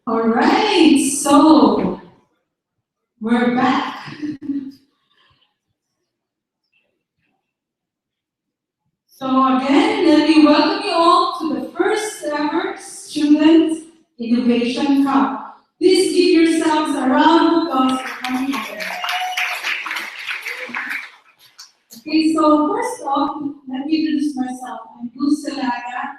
All right, so we're back. So again, let me welcome you all to the first ever Student Innovation Cup. Please give yourselves a round of applause for coming here. Okay, so first off, let me introduce myself. I'm Luz Salaga.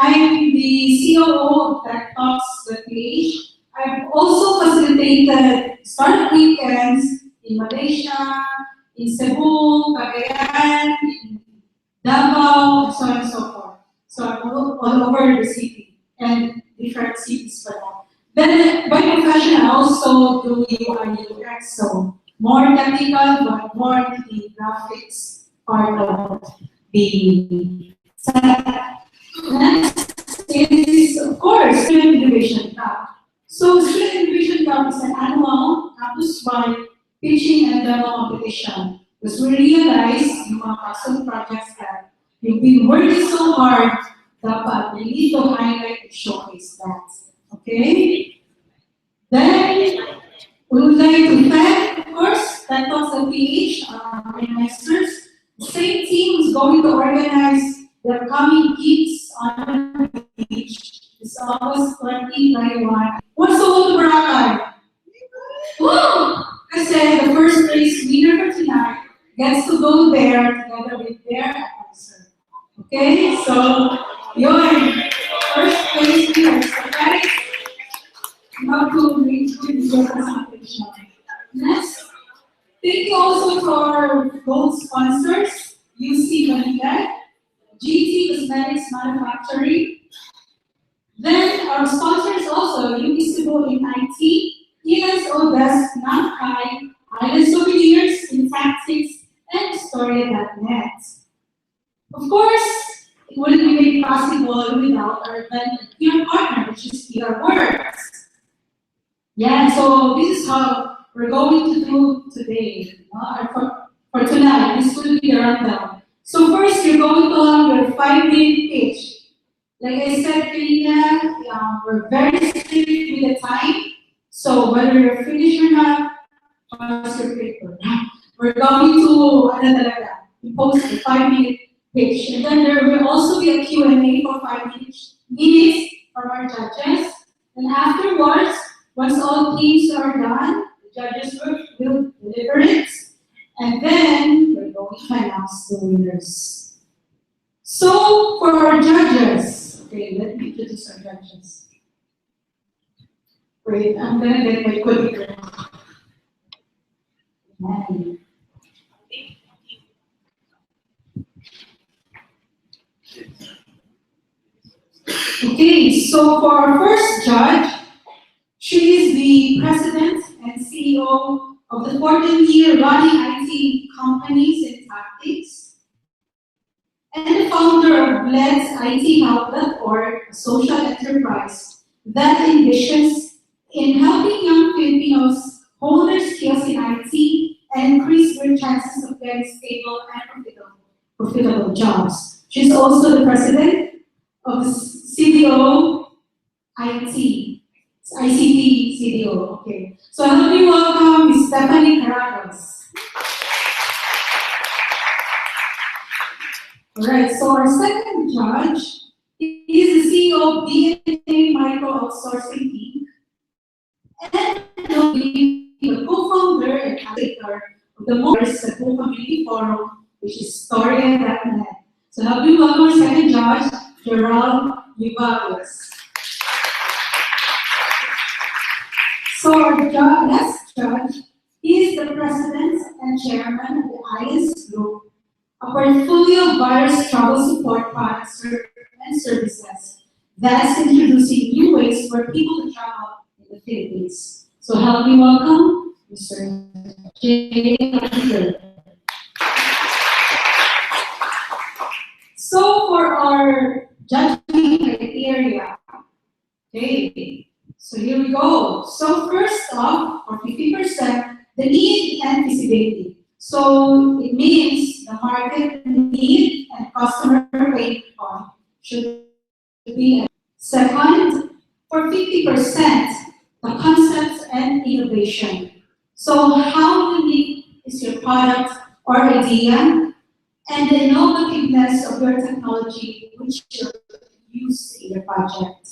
I'm the COO of TechTalks.ph. I've also facilitated startup weekends in Malaysia, in Cebu, Cagayan, in Davao, and so on and so forth. So I'm all over the city and different cities for that. Then by profession, I also do UI UX, so more technical, but more the graphics part of the setup. Next is, of course, Student Innovation Cup. So Student Innovation Cup is an annual campus-wide pitching and demo competition. Because we realize yung mga custom projects that you've been working so hard, dapat we need to highlight and showcase that. Okay? Then, we would like to thank, of course, TechTalks.ph, our investors. The same team is going to organize the upcoming Geeks on the Beach this August 2021. What's the whole Boracay? Woo! Kasi the first place winner for tonight gets to go there together with their advisor. Okay, so yun, first place winner. So guys, you have to reach with your presentation. Next, thank you also to our gold sponsors, UC Manila, GT Cosmetics Manufacturing. Then our sponsors also, UC in IT, ESO Desk, NAMCAI, Island Souvenirs, Syntactics, and Historia.net. Of course, it wouldn't be made possible without our event PR partner, which is PR Works. Yeah, so this is how we're going to do today. For tonight, this will be a rundown. So first, you're going to have your 5-minute pitch. Like I said, kanina, we're very strict with the time. So whether you're finished or not, pass your paper. We're going to post a 5-minute pitch. And then there will also be a Q&A for 5 minutes from our judges. And afterwards, once all teams are done, the judges will deliver it. And then we're going to announce the winners. So for our judges, okay, let me introduce our judges. Wait, I'm gonna get my quicker. Okay, so for our first judge, she is the president and CEO of the 14-year running IT company Syntactics, and the founder of Blends IT Help.org, a social enterprise that envisions in helping young Filipinos hone their skills in IT and increase their chances of getting stable and profitable jobs. She's also the president of the CDO IT, ICT CDO. Okay, so help me welcome Ms. Stephanie Caragos. All right, so our second judge is the CEO of DNA Micro Outsourcing Inc. and will be the co-founder and of the most Cebu Community Forum, which is Storia.net. So help me welcome our second judge, Gerald Uvalos. So our next judge is the president and chairman of the IS Group, a portfolio of various travel support products and services that's introducing new ways for people to travel in the Philippines. So help me welcome Mr. Jay Hunter. So for our judging criteria, okay, so here we go. So first off, for 50%, the need and feasibility. So it means the market need and customer pain point should be. Second, for 50%, the concepts and innovation. So how unique is your product or idea, and the innovativeness of your technology which you use in your project.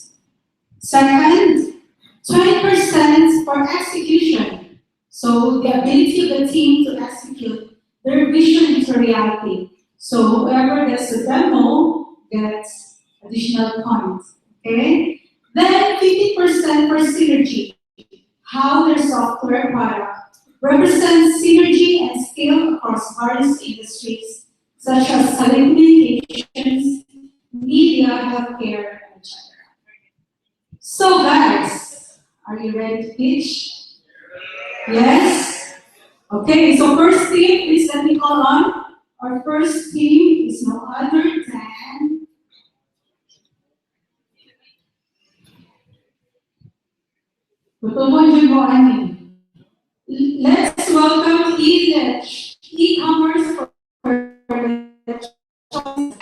Second, 20% for execution. So the ability of the team to execute their vision into reality. So whoever gets the demo gets additional points. Okay? Then 50% for synergy. How their software product represents synergy and scale across various industries such as telecommunications, media, healthcare, etc. So guys, are you ready to pitch? Yes? Okay, so first team, please let me call on. Our first team is no other than Let's welcome Edge, e-commerce for the choice.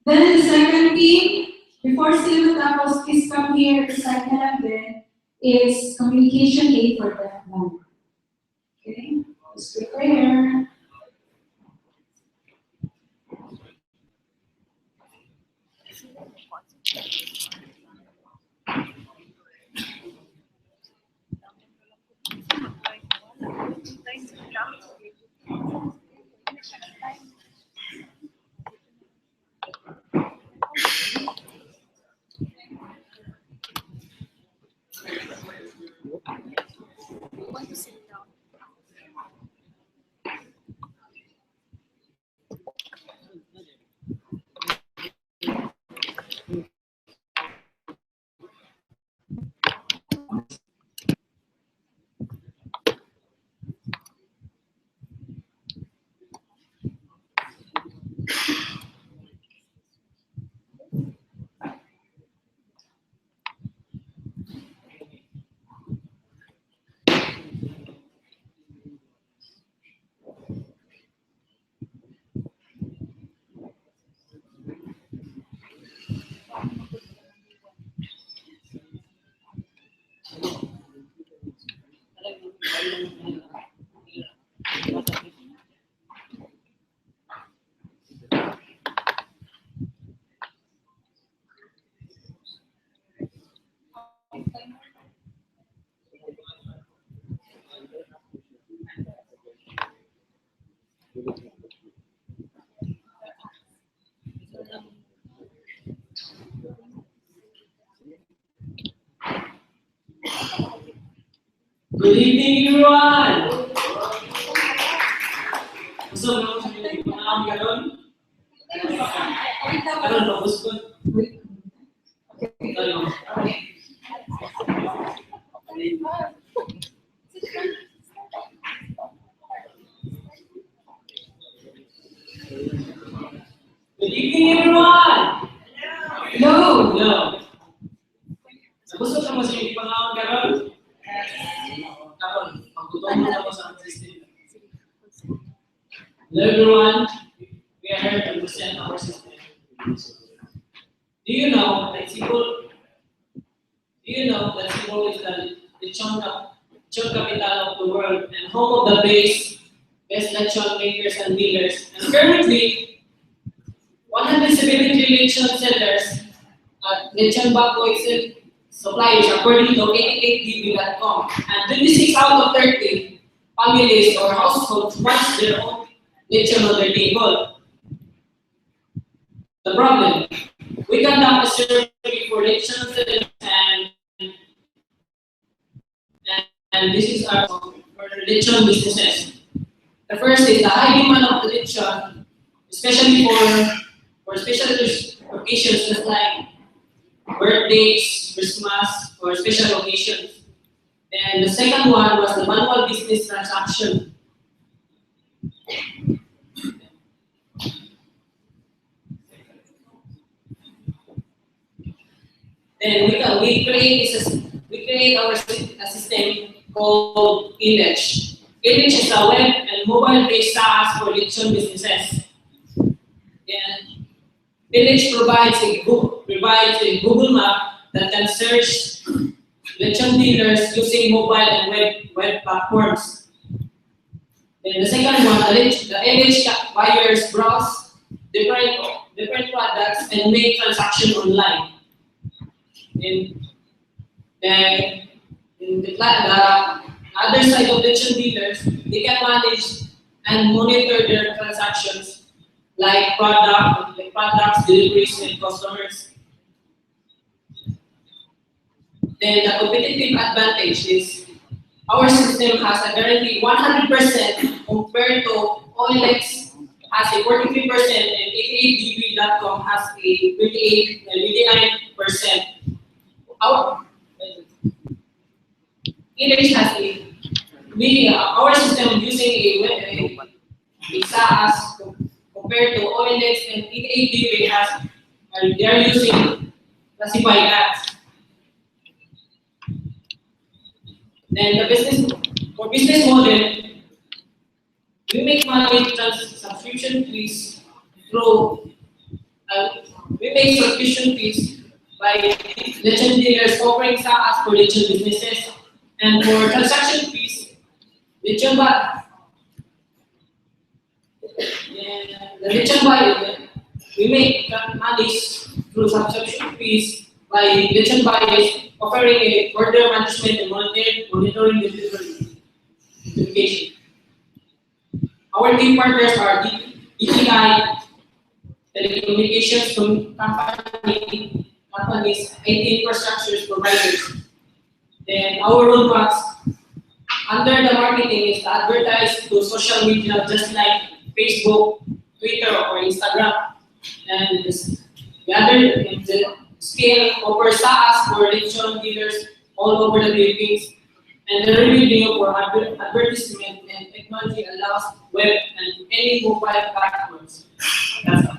Then the second team, before Silva Tapos, please come here. The second then is communication aid for them. Okay, let's prepare. Good evening, everyone! Gusto mo sa mga pangawang ganon? Ganon ba? Gusto ko? Good evening, everyone! Hello! Hello! Gusto ka mo sa mga pangawang ganon? Karon, pagtutulong na mo sa system. Hello everyone, we are here to present our system. Do you know that Cebu is the chunk capital of the world and home of the best lechon makers and dealers. And currently, 173 lechon sellers Lechon Bago Excel suppliers according to 88db.com, and 26 out of 30 families or households wants their own lechon on their table. The problem, we conduct a survey for lechon and this is our for lechon businesses. The first is the high demand of the lechon, especially for special occasions just like birthdays, Christmas, or special occasions. And the second one was the manual business transaction. Then we create our system called Village. Village is a web and mobile-based SaaS for lechon businesses. And Village provides a Google map that can search lechon dealers using mobile and web platforms. Then the second one, the Village buyers browse different products and make transactions online. In the other side of lechon dealers, they can manage and monitor their transactions like products, deliveries, and customers. Then the competitive advantage is our system has a guarantee 100% compared to OLX has a 43% and 88db.com has a 29%. Our Village has our system using a SaaS compared to OLX and 88db has they are using classified ads. Then for business model, we make money subscription fees through we make subscription fees by lechon dealers offering SaaS for lechon businesses, and for transaction fees, lechon the lechon buyer we make money through subscription fees by lechon buyers offering a order management and monitoring notification. Our team partners are DTI, telecommunications companies, IT infrastructure providers. Then our roadmaps under the marketing is to advertise to social media just like Facebook, Twitter, or Instagram. And the scale over SaaS for lechon dealers all over the Philippines. And the revenue for advertisement and technology allows web and any mobile platforms. That's all.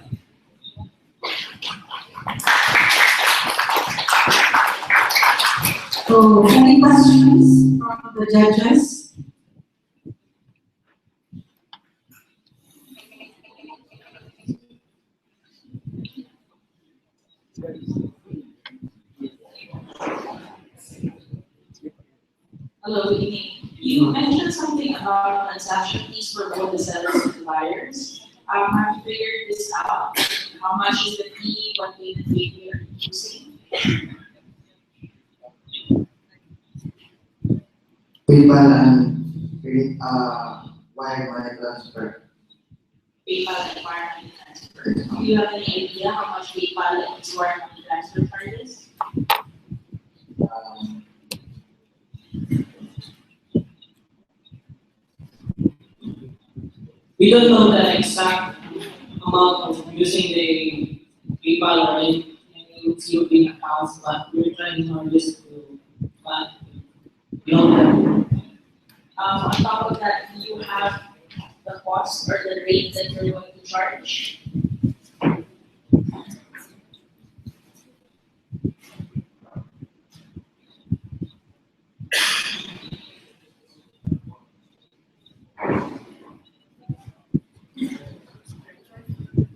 So, any questions from the judges? Hello, good evening. You mentioned something about transaction fees for both the sellers and the buyers. Have you figured this out? How much is the fee? What payment rate you are using? PayPal and wire money transfer. PayPal and wire money transfer. Do you have any idea how much PayPal and wire money transfer charges? We don't know the exact amount of using the PayPal or any COP accounts, but we're trying our best to know that. On top of that, do you have the cost or the rate that you're going to charge?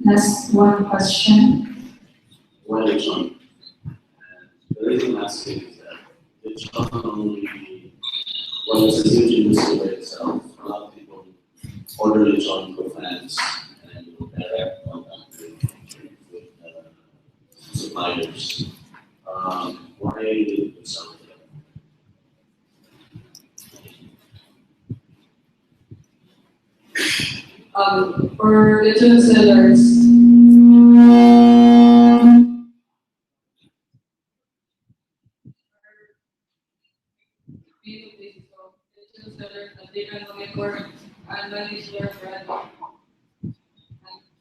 That's one question. One lechon. The reason I'm asking is that lechon only, well, it's a huge industry by itself. A lot of people order lechon for fans and direct contact with suppliers. for little sellers. Little sellers that they can monitor and manage their brand.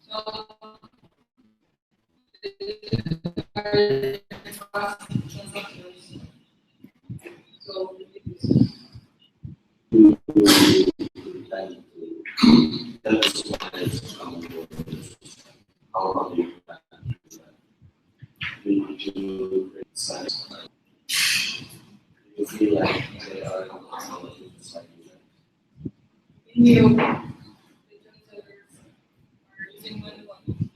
So, so That is why it's coming with how are you plan to do that? We need to create science. You feel like they are comfortable with the site user. new little sellers are using one.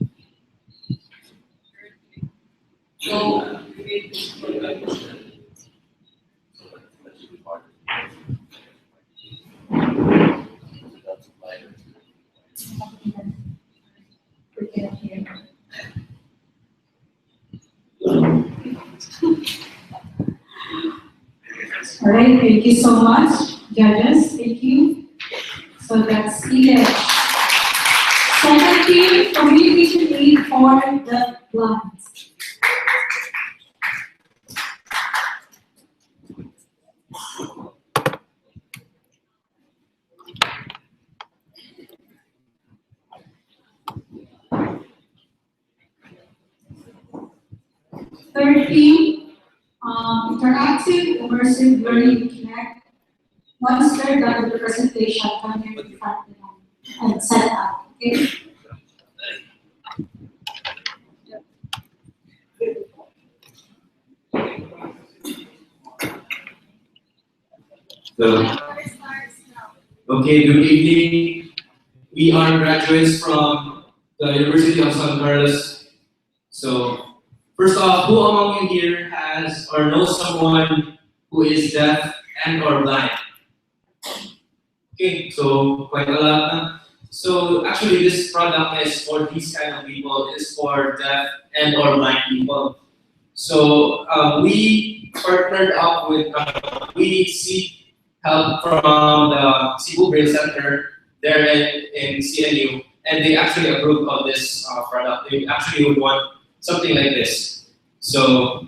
So, create this product. That should be part of it. That's supplier. All right, thank you so much, judges. Thank you. So that's it. Second team, communication aid for the blind. Third team, interactive immersive learning connect. Once they're done with the presentation, come here in front of them and set up. Okay. So, okay, good evening. We are graduates from the University of San Carlos. So, first off, who among you here has or knows someone who is deaf and or blind? Okay, so quite a lot. So actually, this product is for these kind of people. It is for deaf and or blind people. So we partnered up with, we seek help from the Cebu Braille Center there in CNU, and they actually approved of this product. They actually would want something like this. So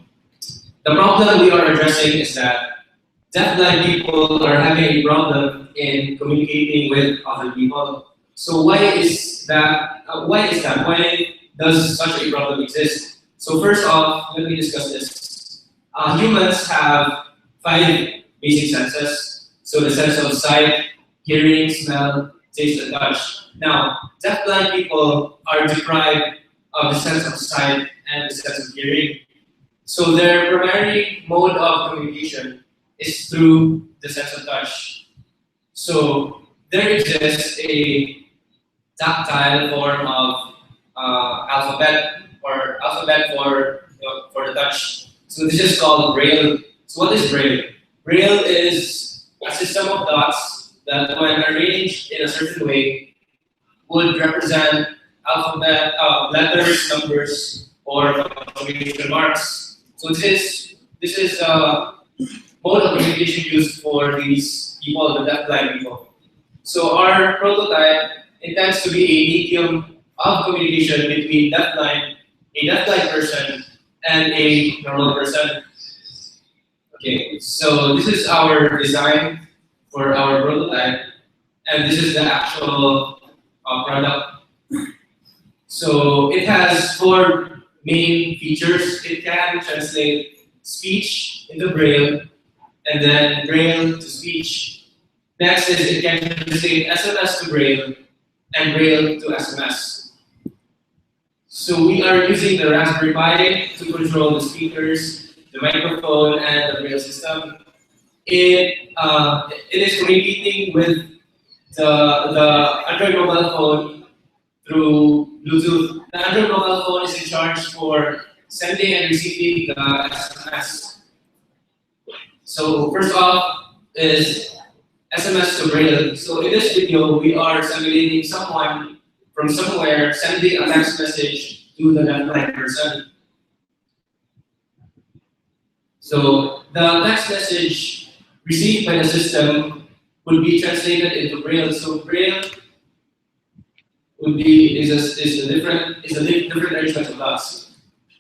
the problem we are addressing is that deaf-blind people are having a problem in communicating with other people. So why is that? Why does such a problem exist? So first off, let me discuss this. Humans have 5 basic senses. So the sense of sight, hearing, smell, taste, and touch. Now, deaf-blind people are deprived of the sense of sight and the sense of hearing. So their primary mode of communication is through the sense of touch. So there exists a tactile form of alphabet for the touch. So this is called Braille. So what is Braille? Braille is a system of dots that, when arranged in a certain way, would represent alphabet, letters, numbers, or punctuation marks. So this is mode of communication used for these people, the deaf-blind people. So our prototype intends to be a medium of communication between a deaf-blind person, and a normal person. Okay, so this is our design for our prototype, and this is the actual product. So it has 4 main features. It can translate speech into Braille, and then Braille to speech. Next is it can translate SMS to Braille, and Braille to SMS. So we are using the Raspberry Pi to control the speakers, the microphone, and the Braille system. It is communicating with the Android mobile phone through Bluetooth. The Android mobile phone is in charge for sending and receiving the SMS. So first off is SMS to Braille. So in this video, we are simulating someone from somewhere sending a text message to the deaf-blind person. So the text message received by the system will be translated into Braille. So Braille is a different arrangement of dots.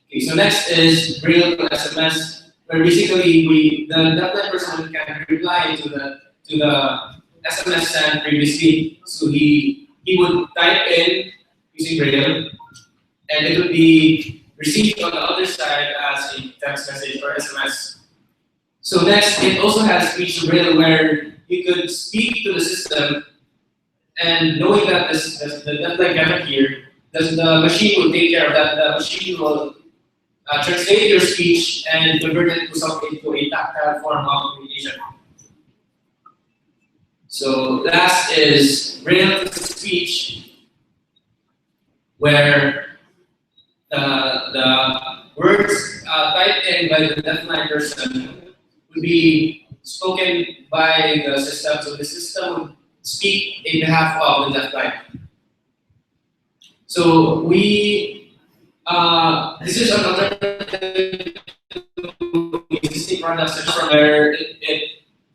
Okay, so next is Braille to SMS, where basically the deafblind person can reply to the SMS sent previously. So he would type in using Braille, and it would be received on the other side as a text message or SMS. So next, it also has speech to Braille, where you could speak to the system, and knowing that the deafblind cannot hear, the machine will take care of that. The machine will translate your speech and convert it into a tactile form of communication. So last is Braille to speech, where the words typed in by the deafblind person would be spoken by the system. So the system would speak in behalf of the deafblind. So this is an alternative to existing products where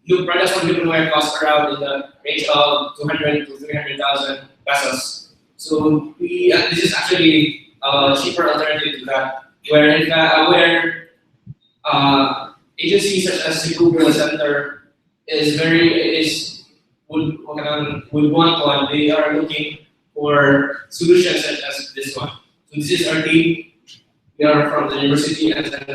new products from Humanware cost around in the range of 200 to 300,000 pesos. So this is actually a cheaper alternative to that, where agencies such as Cebu Braille Center would want one. They are looking for solutions such as this one. So this is our team. We are from the University of San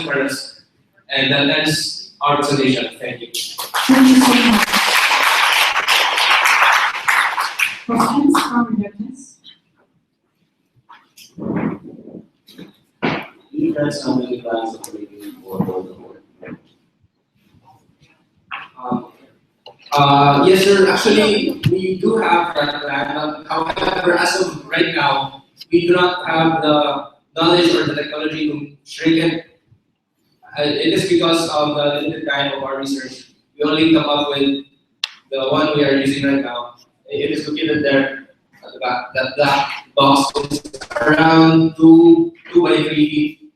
Carlos, and that ends our presentation. Thank you. Thank you so much. Questions from witness? Do you guys have any plans of making for Voldemort? Yes, sir. Actually, we do have that plan. However, as of right now, we do not have the knowledge or the technology to shrink it. It is because of the limited time of our research. We only come up with the one we are using right now. It is located there at the back. That black box is around 2 by 3 feet.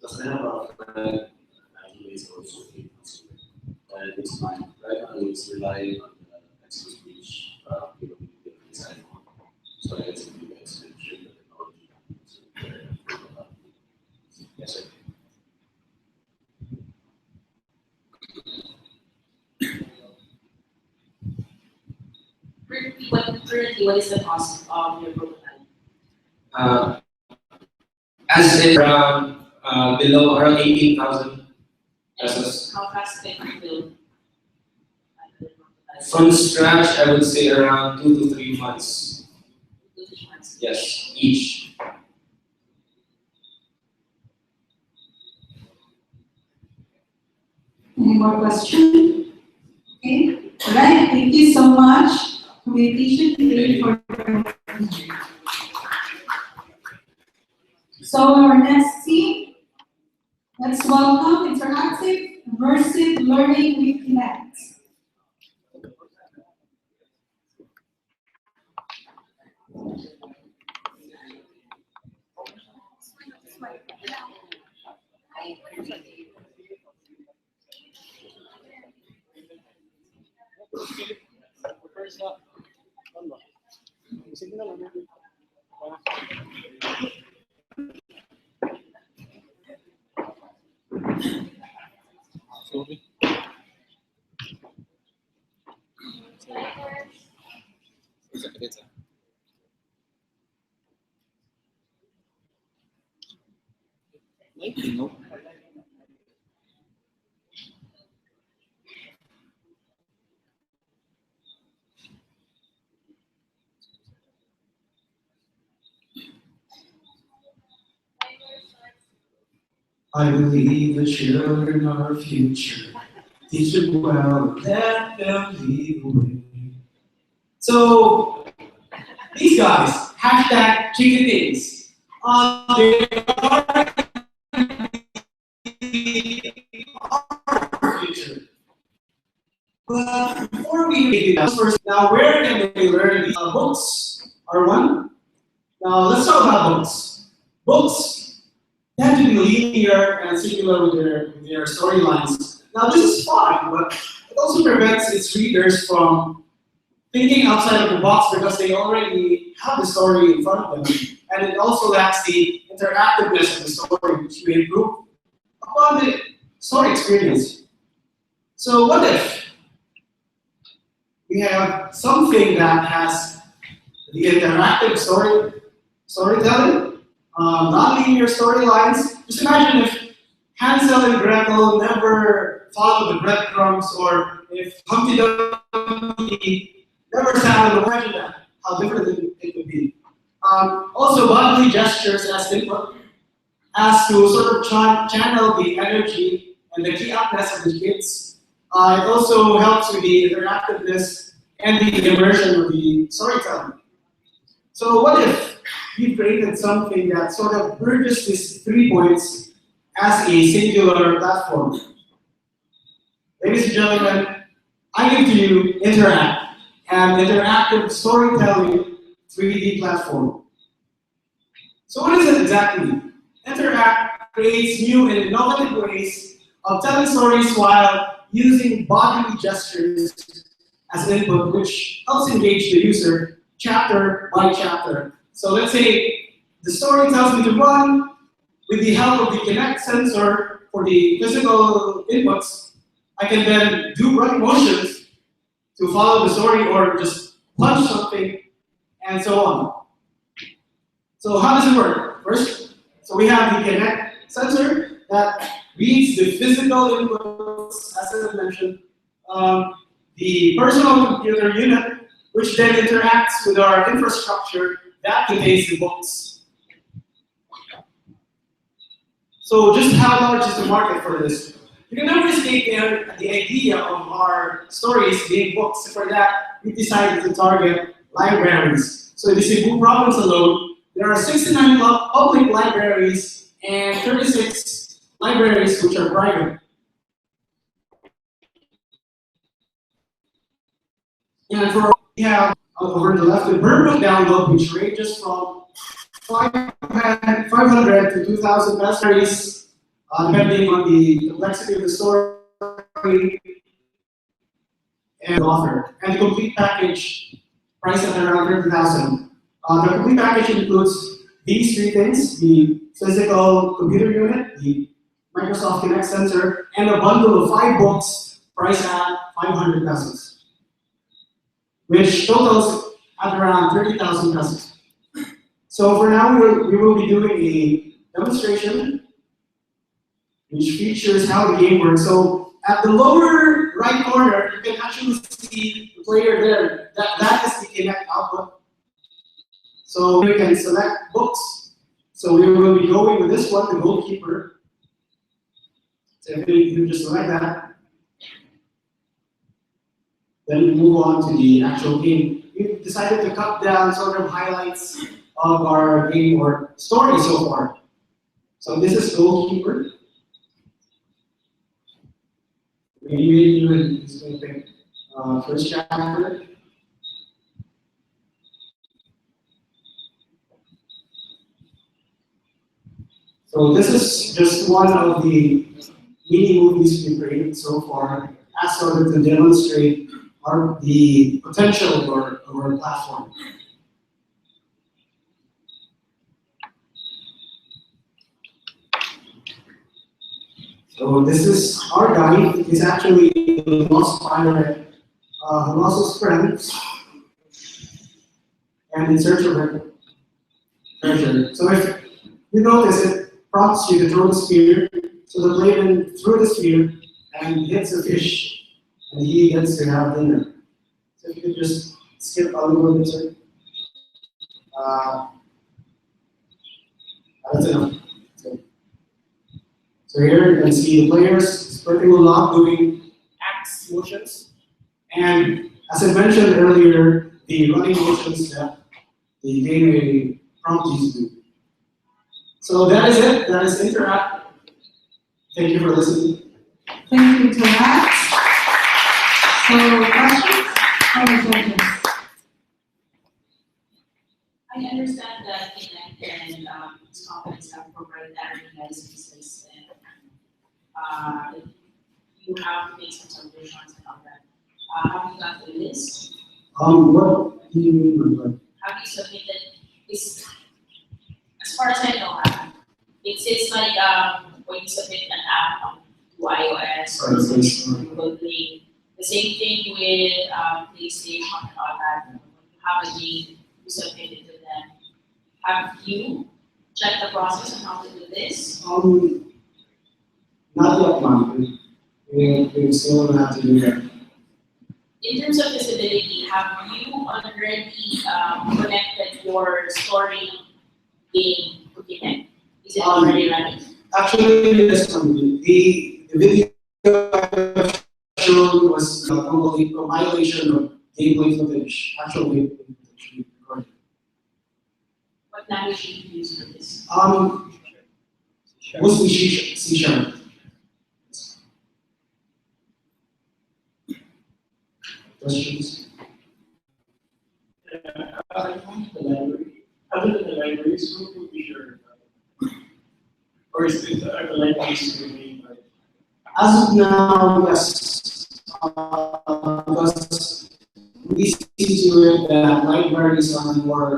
Because I have a friend actually is also a and it's fine. Right now it's relying on the text to speech capability inside. So I guess if you guys can share the technology. Yes, sir. Currently, what is the cost of your prototype? As in around below around 18,000 pesos. How fast can you build? From scratch, I would say around 2 to 3 months. 2 to 3 months. Yes, each. Any more questions? Okay, all right, thank you so much. Communication today for. So our next team, let's welcome Interactive Immersive Learning with Connect. I believe the children are our future. Teach them well, let them lead the way. So, these guys, hashtag chicken things. They are our future. But before we read it first, now where can they learn these? Books are one. Now let's talk about books. Books tend to be linear and singular with their storylines. Now this is fine, but it also prevents its readers from thinking outside of the box because they already have the story in front of them, and it also lacks the interactiveness of the story, which we improve upon the story experience. So what if we have something that has the interactive storytelling, non-linear storylines? Just imagine if Hansel and Gretel never followed the breadcrumbs, or if Humpty Dumpty never sat on the imagine that, how different it would be. Also, bodily gestures as input, as to sort of channel the energy and the key upness of the kids. It also helps with the interactiveness and the immersion of the storytelling. So what if we created something that sort of bridges these 3 points as a singular platform? Ladies and gentlemen, I give to you Interact, an interactive storytelling 3D platform. So what is it exactly? Interact creates new and innovative ways of telling stories while using bodily gestures as input, which helps engage the user chapter by chapter. So let's say the story tells me to run. With the help of the Kinect sensor for the physical inputs, I can then do running motions to follow the story or just punch something and so on. So how does it work? First, so we have the Kinect sensor that reads the physical inputs, as I mentioned, the personal computer unit, which then interacts with our infrastructure that contains the books. So just how large is the market for this? You can never escape the idea of our stories being books. For that, we decided to target libraries. So in the Cebu province alone, there are 69 public libraries and 36 libraries which are private. And for we have over the left the Burma download, which ranges from 500 to 2,000 pesos, depending on the complexity of the story and the author. And the complete package priced at around 30,000. The complete package includes these 3 things: the physical computer unit, the Microsoft Kinect sensor, and a bundle of 5 books priced at 500 pesos, which totals at around 30,000 pesos. So for now, we will be doing a demonstration which features how the game works. So at the lower right corner, you can actually see the player there. That is the Kinect output. So we can select books. So we will be going with this one, the goalkeeper. So if you just select that, then we move on to the actual game. We've decided to cut down sort of highlights of our game or story so far. So this is goalkeeper. Maybe is going to pick first chapter. So this is just one of the mini movies we've created so far, as sort of to demonstrate the potential of our platform. So this is our guy. He's actually a lost pirate who lost his friends and in search of her treasure. So if you notice, it prompts you to throw the spear. So the player then threw the spear and hits a fish, and he gets to have dinner. So if you could just skip a little bit, sir. That's enough. So here you can see the players splitting a lot, doing axe motions. And as I mentioned earlier, the running motions that the game may prompt you to do. So that is it. That is Interact. Thank you for listening. Thank you to that. So questions from the judges? I understand that Kinect and its companies have proprietary licenses and you have to make some submissions and all that. Have you got the list What do you mean by that? Have you submitted this? As far as I know, it's like when you submit an app to iOS or Google Play. The same thing with PlayStation and all that. When you have a game, you submit it to them. Have you checked the process on how to do this? Not yet, ma'am. We still have to do that. In terms of visibility, have you already connected your story game to Kinect? Is it already running? Actually, yes, the video I showed was a compilation of gameplay footage, actual gameplay footage we recorded. What language did you use for this? Mostly C#. Questions? The library. Other than the libraries, who would be your, or is it the libraries remain by? As of now, yes. Because we see to it that libraries are more,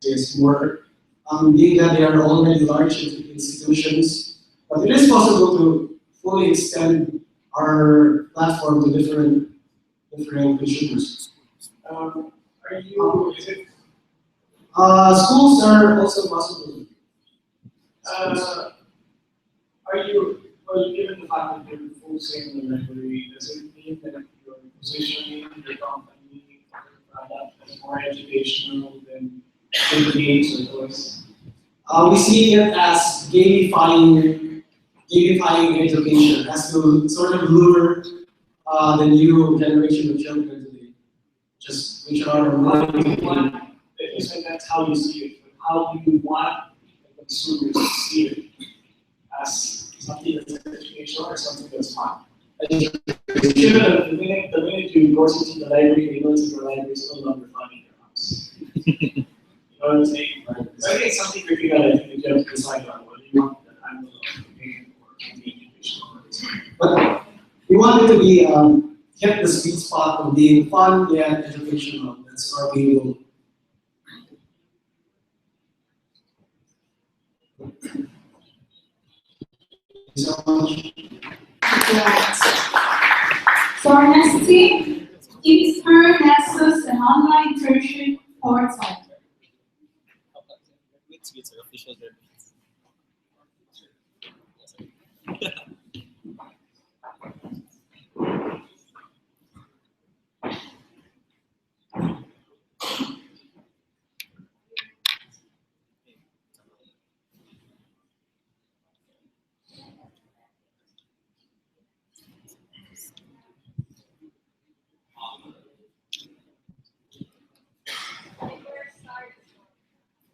being that they are already large institutions, but it is possible to fully extend our platform to different consumers. Are you, is it, Schools are also possible. are you, well, given the fact that you're focusing on the library, does it mean that you're positioning your company or product as more educational than games or toys? We see it as gamifying education, as to sort of lure the new generation of children today, just which are more. You said that's how you see it, but how do you want the consumers to see it? As something that's educational or something that's fun? Given the minute you go into the library, they go into the library, it's no longer fun in your house. You know what I'm saying? So I think it's something critical that I think you have to decide on whether you want that angle of game or being educational. But we want it to be kept the sweet spot of being fun yet educational. That's our main goal. Thank you so much. So our next team, Kingsford Nexus, an online tertiary portal.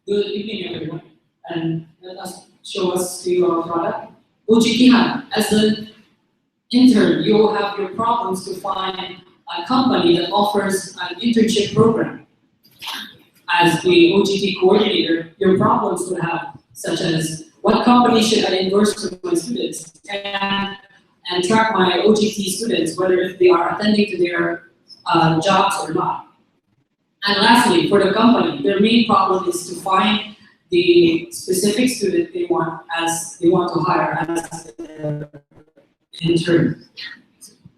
Good evening, everyone, and let us show us to your product. OGT Hub, as an intern, you will have your problems to find a company that offers an internship program. As the OGT coordinator, your problems would have, such as what company should I endorse to my students, and track my OGT students, whether they are attending to their jobs or not. And lastly, for the company, their main problem is to find the specific student they want to hire as their intern.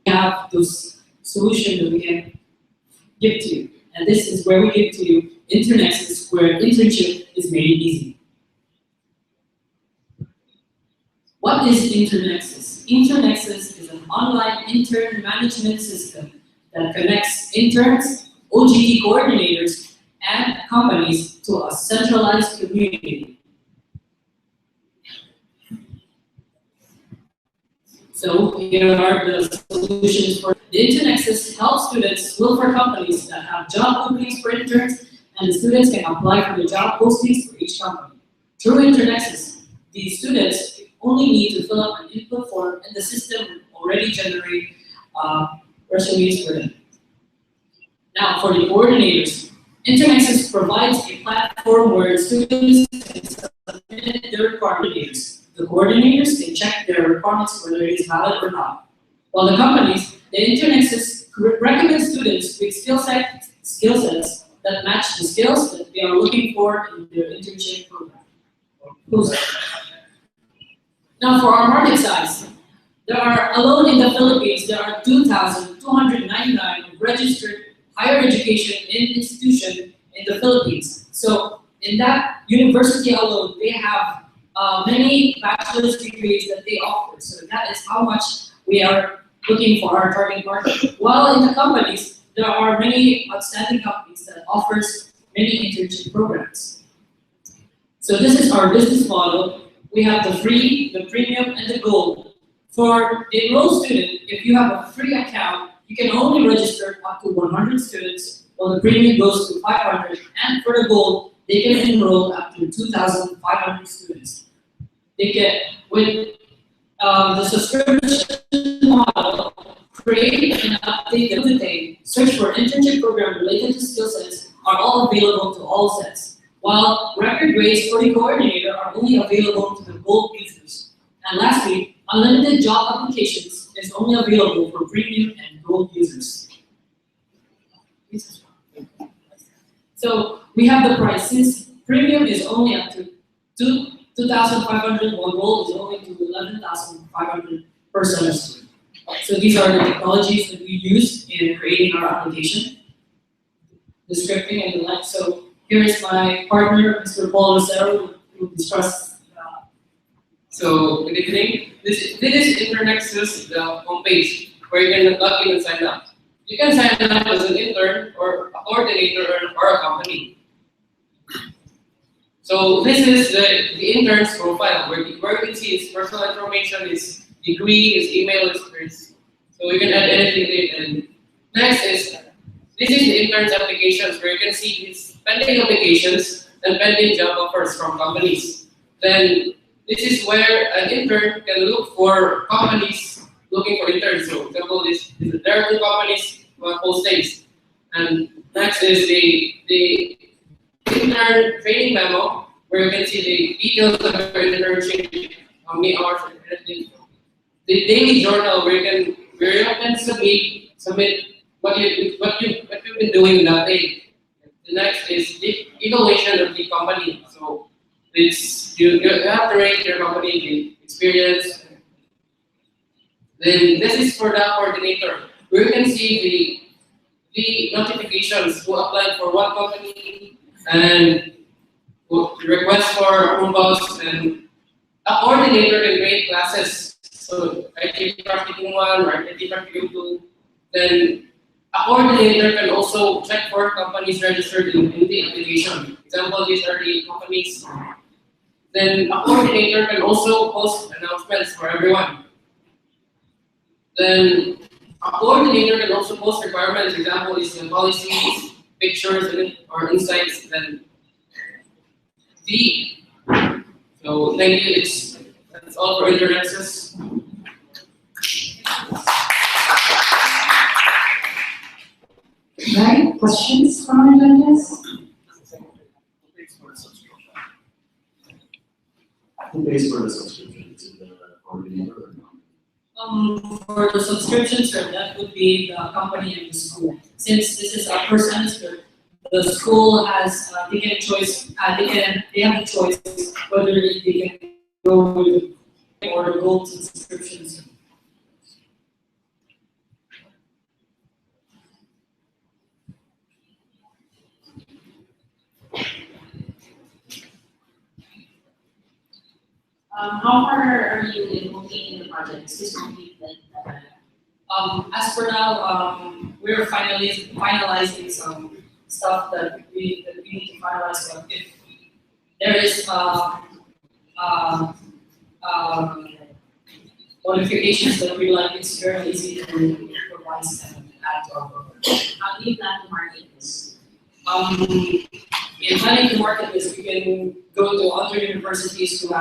We have those solutions that we can give to you. And this is where we give to you InterNexus, where internship is made easy. What is InterNexus? InterNexus is an online intern management system that connects interns, OGT coordinators, and companies to a centralized community. So here are the solutions for the InterNexus. Helps students look for companies that have job openings for interns, and the students can apply for the job postings for each company. Through InterNexus, the students only need to fill out an input form, and the system will already generate resumes for them. Now, for the coordinators, InterNexus provides a platform where students can submit their requirements. The coordinators can check their requirements whether it is valid or not. While the companies, the InterNexus recommend students with skill sets that match the skills that they are looking for in their internship program. Now for our market size, there are, alone in the Philippines, there are 2,299 registered higher education institutions in the Philippines. So in that university alone, they have many bachelor's degrees that they offer. So that is how much we are looking for our target market. While in the companies, there are many outstanding companies that offers many internship programs. So this is our business model. We have the free, the premium, and the gold. For the enrolled student, if you have a free account, you can only register up to 100 students, while the premium goes to 500, and for the gold, they can enroll up to 2,500 students. They get, with the subscription model, create and update the day, search for internship program related to skill sets are all available to all sets, while record grades for the coordinator are only available to the gold users. And lastly, unlimited job applications is only available for premium and gold users. So we have the prices. Premium is only up to 2,500, while gold is only to 11,500 per semester. So these are the technologies that we use in creating our application, the scripting and the like. So here is my partner, Mr. Paul Rosero, who will discuss. So, good evening. This is Internexus, the homepage where you can log in and sign up. You can sign up as an intern or a coordinator or a company. So this is the intern's profile where you can see his personal information, his degree, his email, his. So you can add anything. And next is this is the intern's applications where you can see his pending applications and pending job offers from companies. Then this is where an intern can look for companies looking for interns. So, for example, there are two companies postings. And next is the intern training memo, where you can see the details of your internship, how many hours and everything. The daily journal, where you can submit what you've been doing that day. The next is the evaluation of the company. So it's you have to rate your company, the experience. Then this is for the coordinator, where you can see the notifications who applied for what company and who request for approvals, and a coordinator can create classes. So IT practicum 1 or IT practicum 2. Then a coordinator can also check for companies registered in the application. Example, these are the companies. Then a coordinator can also post announcements for everyone. Then a coordinator can also post requirements. Example is the policies, pictures, or insights. Then so thank you. That's all for Internexus. Right, questions from our judges? Who pays for the subscription? Is it the coordinator or not? For the subscription, sir, that would be the company and the school. Since this is our first semester, the school has they have the choice whether they can go with or the gold subscriptions. How far are you in completing the project? Is this complete? As for now, we're finalizing some stuff that we need to finalize. So if there is modifications that we like, it's very easy to revise and add to our program. How do you plan to market this? In planning to market this, we can go to other universities who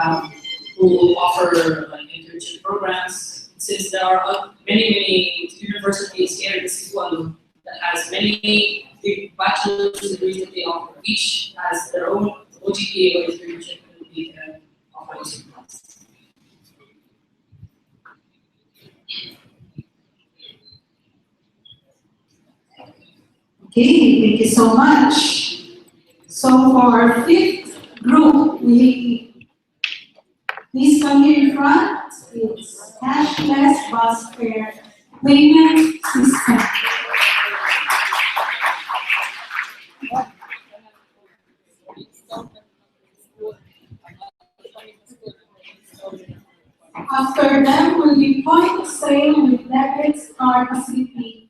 offer like internship programs. Since there are many universities here, this is one that has many big bachelor's degrees that they offer. Each has their own OGPA or internship that they can offer these programs. Okay, thank you so much. So for our fifth group, please come here in front. It's cashless bus fare payment system. After them will be point of sale with debit card facility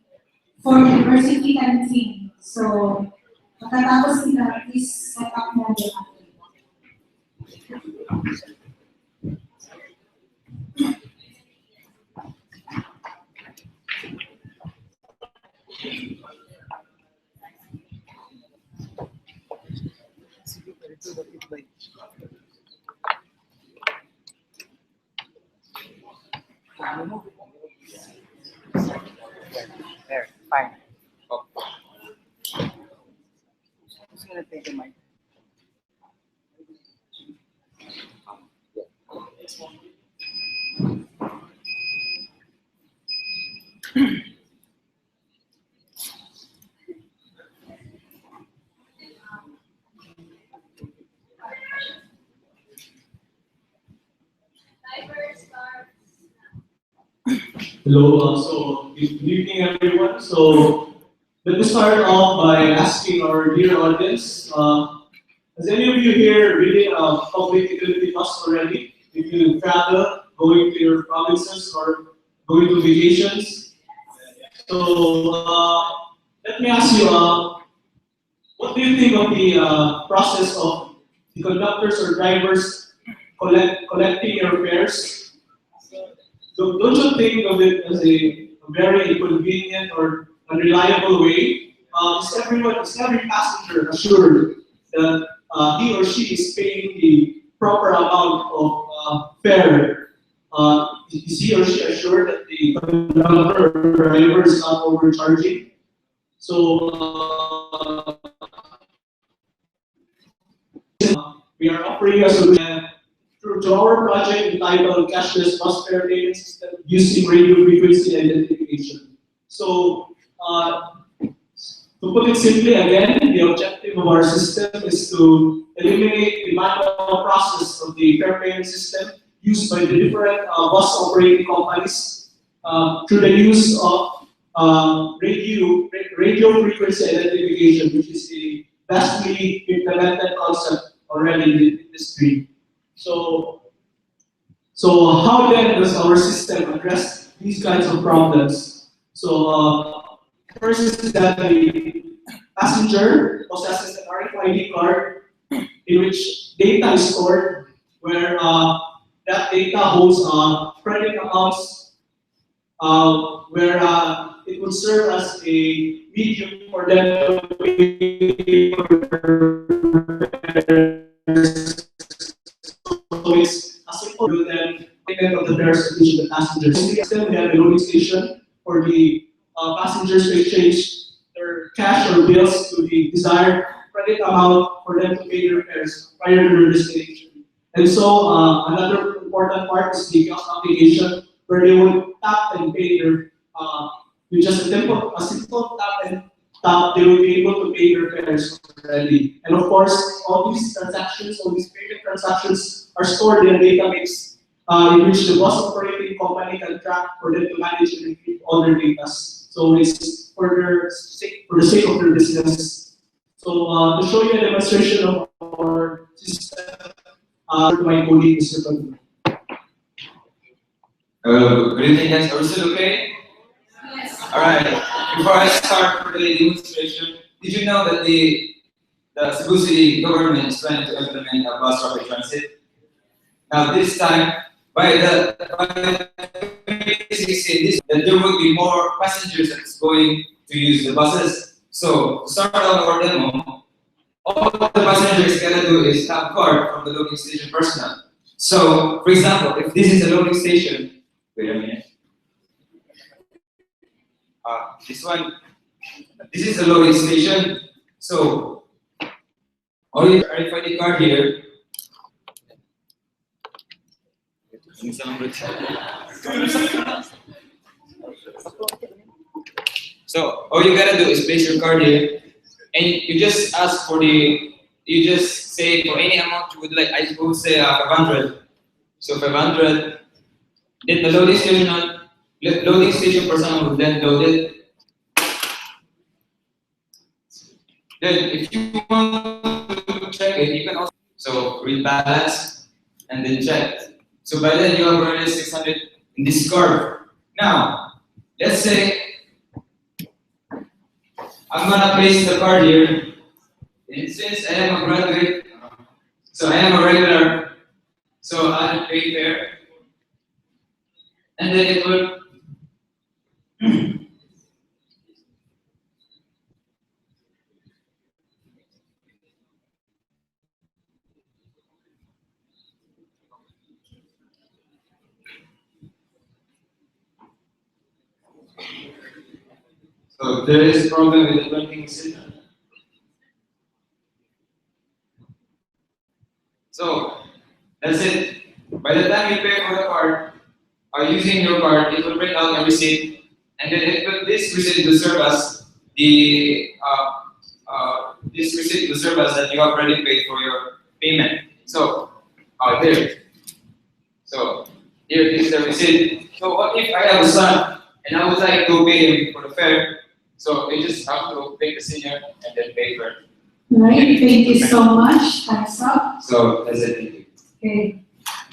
for university canteen. So, pagkatapos nila, please set up mo yung There, fine. Oh. Who's gonna take the mic? Hello, so good evening everyone. So let me start off by asking our dear audience, has any of you here ridden a public utility bus already? If you travel, going to your provinces or going to vacations? So let me ask you, what do you think of the process of the conductors or drivers collecting your fares? So don't you think of it as a very inconvenient or unreliable way? Is every passenger assured that he or she is paying the proper amount of fare? Is he or she assured that the conductor or driver is not overcharging? So we are offering a solution to our project entitled Cashless Bus Fare Payment System using radio frequency identification. So, to put it simply again, the objective of our system is to eliminate the manual process of the fare payment system used by the different bus operating companies through the use of radio frequency identification, which is a vastly implemented concept already in the industry. So how then does our system address these kinds of problems? So first is that the passenger possesses an RFID card in which data is stored, where that data holds credit amounts, where it would serve as a medium for them to pay so it's a simple then payment of the fares to the passengers. In the system, we have a loading station for the passengers to exchange their cash or bills to the desired credit amount for them to pay their fares prior to their destination. And so another important part is the kiosk application, where they would tap and pay their with just a simple tap and tap, they will be able to pay their fares already. And of course, all these payment transactions are stored in a database in which the bus operating company can track for them to manage and retrieve all their data. So it's for the sake of their business. So to show you a demonstration of our system, to my colleague, Mr. Pagano. Good evening, guys. Are we still okay? Yes. Alright. Before I start for the demonstration, did you know that the Cebu City government is planning to implement a bus rapid transit? Now this time, by the 2016, that there will be more passengers that's going to use the buses. So to start out our demo, all the passengers gonna do is have a card from the loading station personnel. So, for example, if this is a loading station, wait a minute. This is the loading station. So, all you RFID card here. So all you gotta do is place your card here, and you just ask for you just say for any amount you would like. I would say 500. So 500. Then the loading station person will then load it. Then if you want to check it, you can also read balance and then check. So by then you have already 600 in this card. Now, let's say I'm gonna place the card here. And since I am a graduate, so I am a regular, so I'll pay fair. And then it will so there is a problem with the banking system. So that's it. By the time you pay for the card, or using your card, it will print out a receipt, and then this receipt will serve as that you have already paid for your payment. So there. So here is the receipt. So what if I have a son and I would like to pay him for the fare? So you just have to pick the senior and then pay for it. Right, thank you so much. Time's up. So that's it. Thank you. Okay.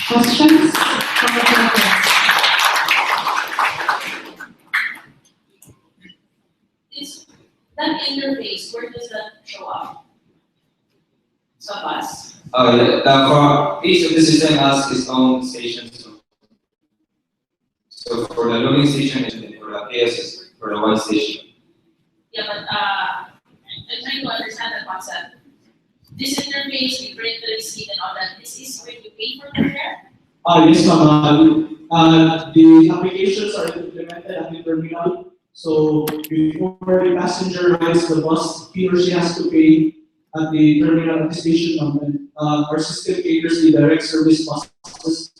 Questions? From the audience? That interface, where does that show up? Sa bus. For each of the system has its own stations. So for the loading station and for the ASS, for the one station. Yeah, but I'm trying to understand the concept. This interface, we print the receipt and all that. This is where you pay for the fare? Yes, ma'am. The applications are implemented at the terminal. So before the passenger rides the bus, he or she has to pay at the terminal at the station. And our system caters the direct service buses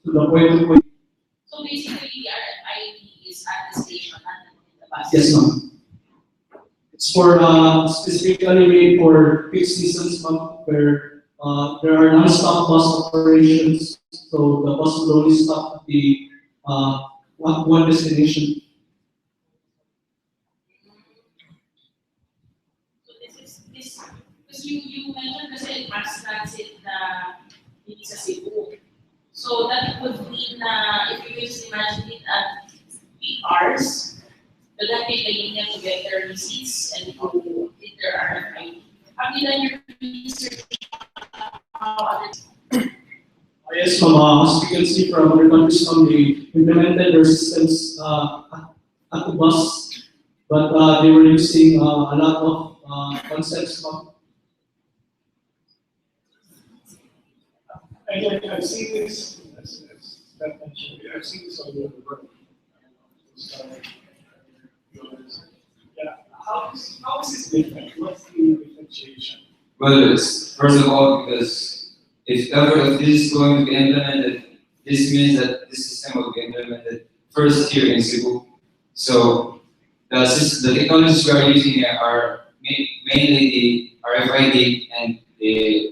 to the point. So basically, the RFID is at the station, not in the bus. Yes, ma'am. It's for specifically made for peak seasons, ma'am, where there are non-stop bus operations. So the bus will only stop at the one destination. So this because you mentioned kasi mass transit na hindi sa Cebu. So that would mean na if you just imagine it at peak hours, they'll have to pay to get their receipts and to hit their RFID. Have you done your research how others? Yes, ma'am. As you can see from other countries, they implemented their systems at the bus, but they were using a lot of concepts, ma'am. Again, I've seen this, as Steph mentioned, I've seen this all over the world. Yeah, how is this different? What's the differentiation? Well, it's first of all because if this is going to be implemented, this means that this system will be implemented first here in Cebu. So the technologies we are using here are mainly the RFID and the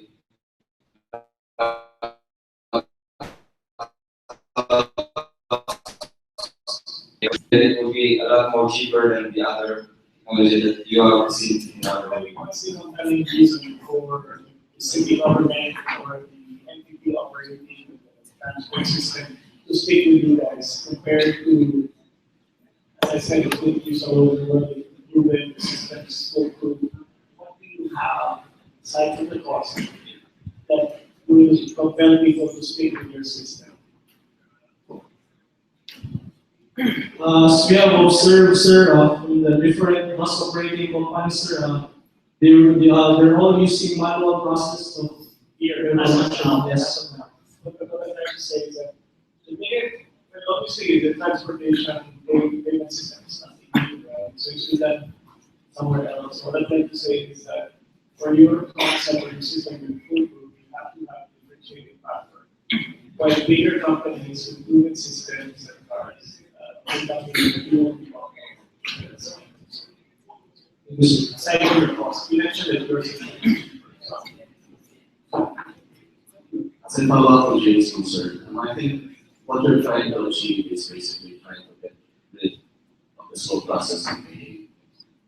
it will be a lot more cheaper than the other technology that you have seen in other countries. What's the compelling reason for the city government or the NTP operating the transport system to stick with you guys compared to, as I said, it's good use all over the world, proven systems will prove. What do you have aside from the cost that will compel people to stick with your system? As we have observed, sir, in the different bus operating companies, sir, they're all using manual process of Here, yes. What I'm trying to say is that the minute, obviously, the transportation payment system is nothing new, right? So it's done somewhere else. What I'm trying to say is that for your concept or your system to be foolproof, you have to have differentiating factor. But bigger companies with proven systems and cars, Aside from your cost, you mentioned that your system. As a follow-up to James' concern, I think what you're trying to achieve is basically trying to get rid of this whole process of paying.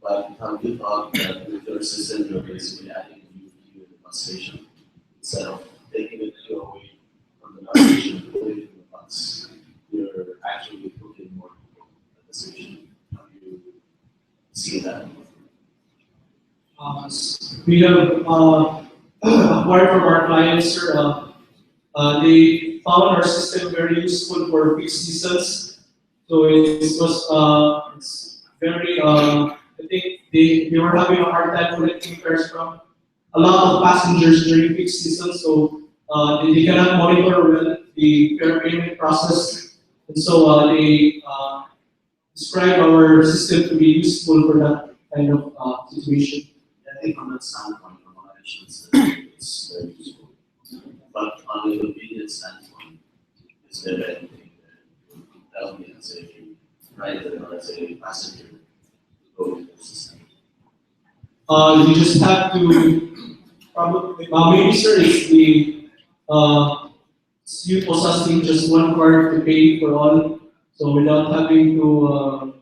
But have you thought that with your system, you're basically adding a new queue in the bus station instead of taking the queue away from the bus station and putting it in the bus? You're actually putting more people at the station. Have you seen that? We have, apart from our clients, sir, they found our system very useful for peak seasons. So it was, it's very, I think they were having a hard time collecting fares from a lot of passengers during peak season. So they cannot monitor well the fare payment process. And so they describe our system to be useful for that kind of situation. I think from that standpoint, from what I should say, it's very useful. But on the convenience standpoint, is there anything that you could tell me as a rider or as a passenger to go with the system? You just have to probably, maybe sir, it's the you possessing just one card to pay for all, so without having to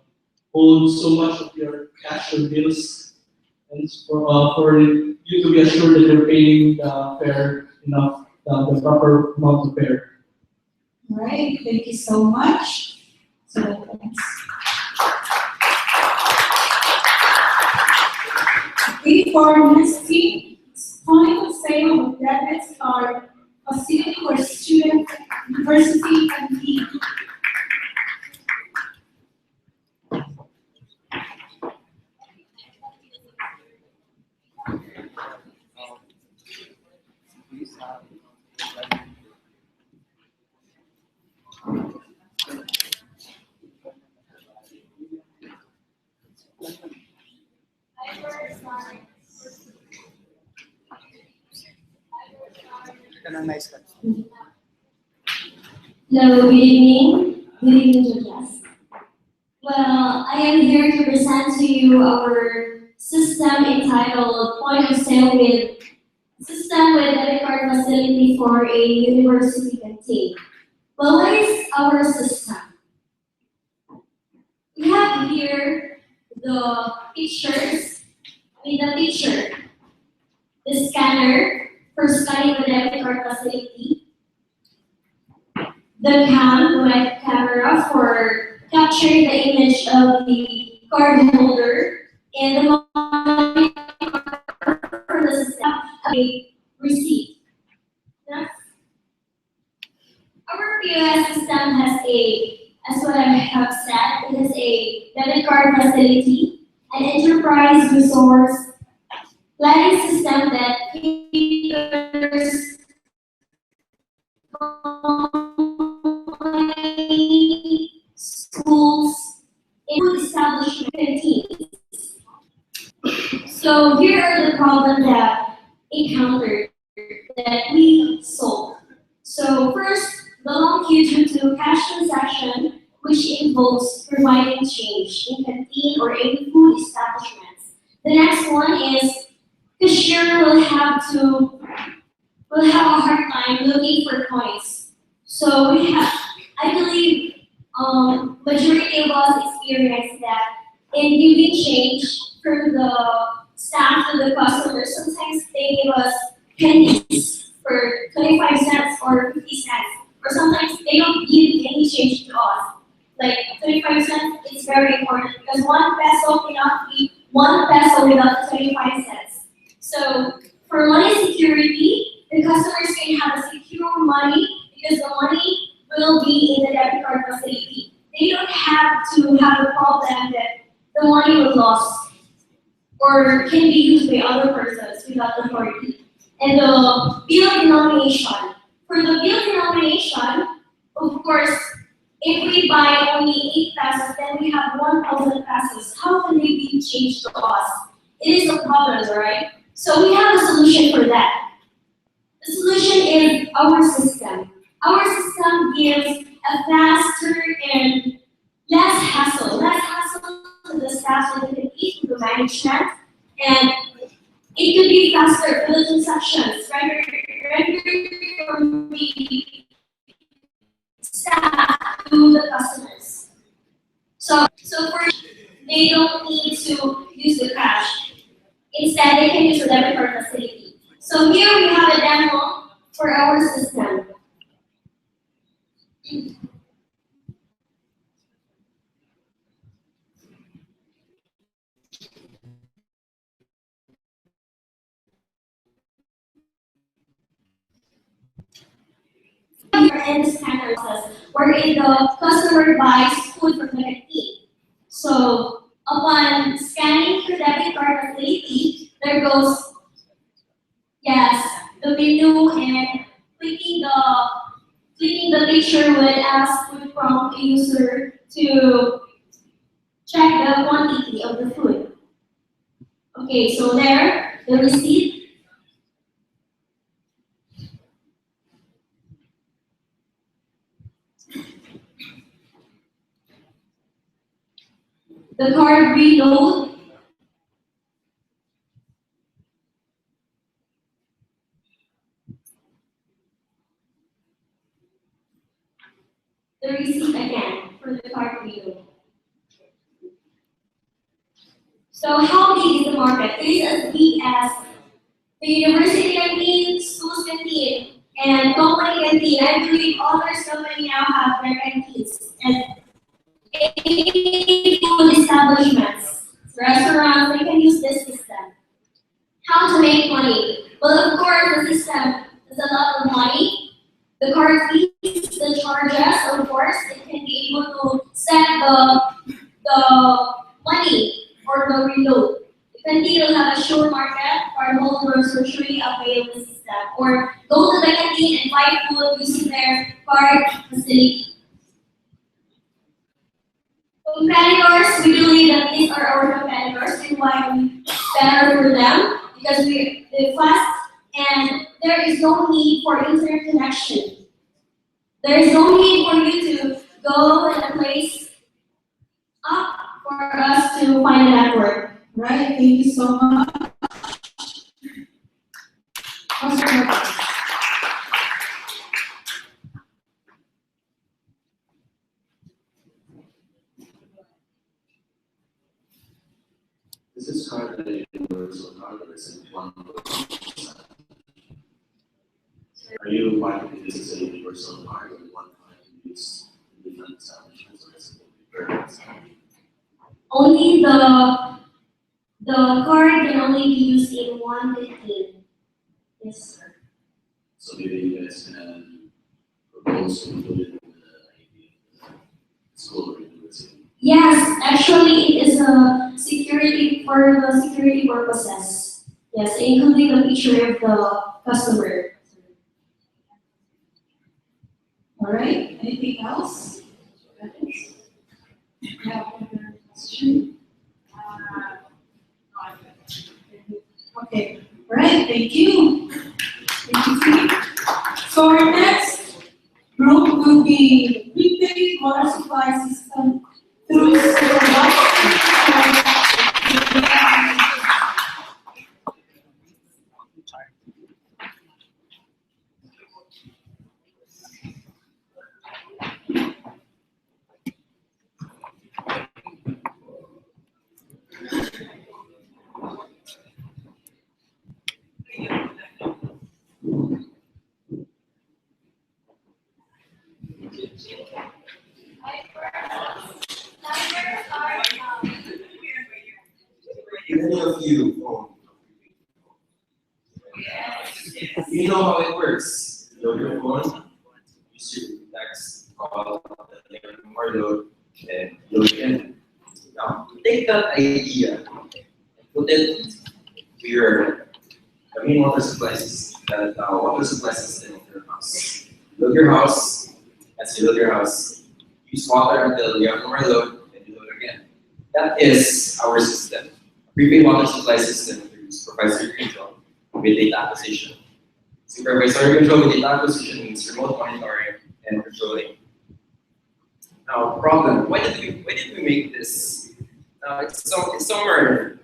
hold so much of your cash or bills, and for you to be assured that you're paying the fare enough, the proper amount of fare. All right, thank you so much. So thanks. Okay, for next week, point of sale of debit card facility for student, university, and league. Hello, good evening. Good evening to class. Well, I am here to present to you our system entitled Point of Sale with System with Debit Card Facility for a University Canteen. Well, what is our system? We have here the pictures, the picture, the scanner for scanning the debit card facility, the web camera for capturing the image of the card holder, and the monitor for the system of a receipt. Next. Our POS system has as what I have said, it has a debit card facility, an enterprise resource planning system that caters schools, and establishment canteens. So here are the problems that encountered that we solved. So first, the long queue due to cash transaction, which involves providing change in canteen or any food establishments. The next one is cashier will have a hard time looking for coins. So I believe majority of us experience that in giving change from the staff to the customer. Sometimes they give us pennies for 25 cents or 50 cents, or sometimes they don't give any change to us. Like 25 cents is very important because 1 peso cannot be 1 peso without 25 cents. So for money security, the customers can have a secure money because the money will be in the debit card facility. They don't have to have a problem that the money was lost or can be used by other persons without authority. And the bill denomination. For the bill denomination, of course, if we buy only 8 pesos, then we have 1,000 pesos. How can they be changed to us? It is a problem, right? So we have a solution for that. The solution is our system. Our system gives a faster and less hassle to the staff so they can easily management, and it could be faster for the transactions, rendering from the staff to the customers. So for they don't need to use the cash. Instead, they can use the debit card facility. So here we have a demo for our system. In the scanner process, wherein the customer buys food from the canteen. So upon scanning the debit card facility, there goes the menu, and clicking the picture would prompt a user to check the quantity of the food. Okay, so there, the receipt. The card reload. The receipt again for the card reload. So how big is the market? It is as big as the university canteen, schools canteen, and company canteen. I believe others company now have their canteens. And any food establishments, restaurants, they can use this system. How to make money? Well, of course, the system is a lot of money. The card fees, the charges, of course, it can be able to set the money or the reload. The canteen will have a sure market or whole grocery available system, or go to the canteen and buy food using their card facility. Competitors, we believe that these are our competitors and why we better for them, because they're fast and there is no need for internet connection. There is no need for you to go in a place up for us to find a network. Right, thank you so much. This is card that you universal card that is in one. Are you marketing this as a universal card or one time use different establishments or is it very establishment? Only the card can only be used in one canteen. Yes, sir. So maybe you guys can propose to include it in the school or university. Yes, actually it is a security for the security purposes. Yes, including the picture of the customer. All right, anything else? Yeah, another question? Okay, all right, thank you. Thank you, team. So our next group will be prepaid water supply system through Many of you own. You know how it works. You know your phone, you shoot text, call, or load, and load in. Now, take that idea and put it to your main water supply system, water supply system of your house. Load your house, as you load your house, use water until you have no more load, and you load again. That is our system. Prepaid water supply system through supervisory control with data acquisition. Supervisory control with data acquisition means remote monitoring and controlling. Now, problem, why did we make this? It's somewhere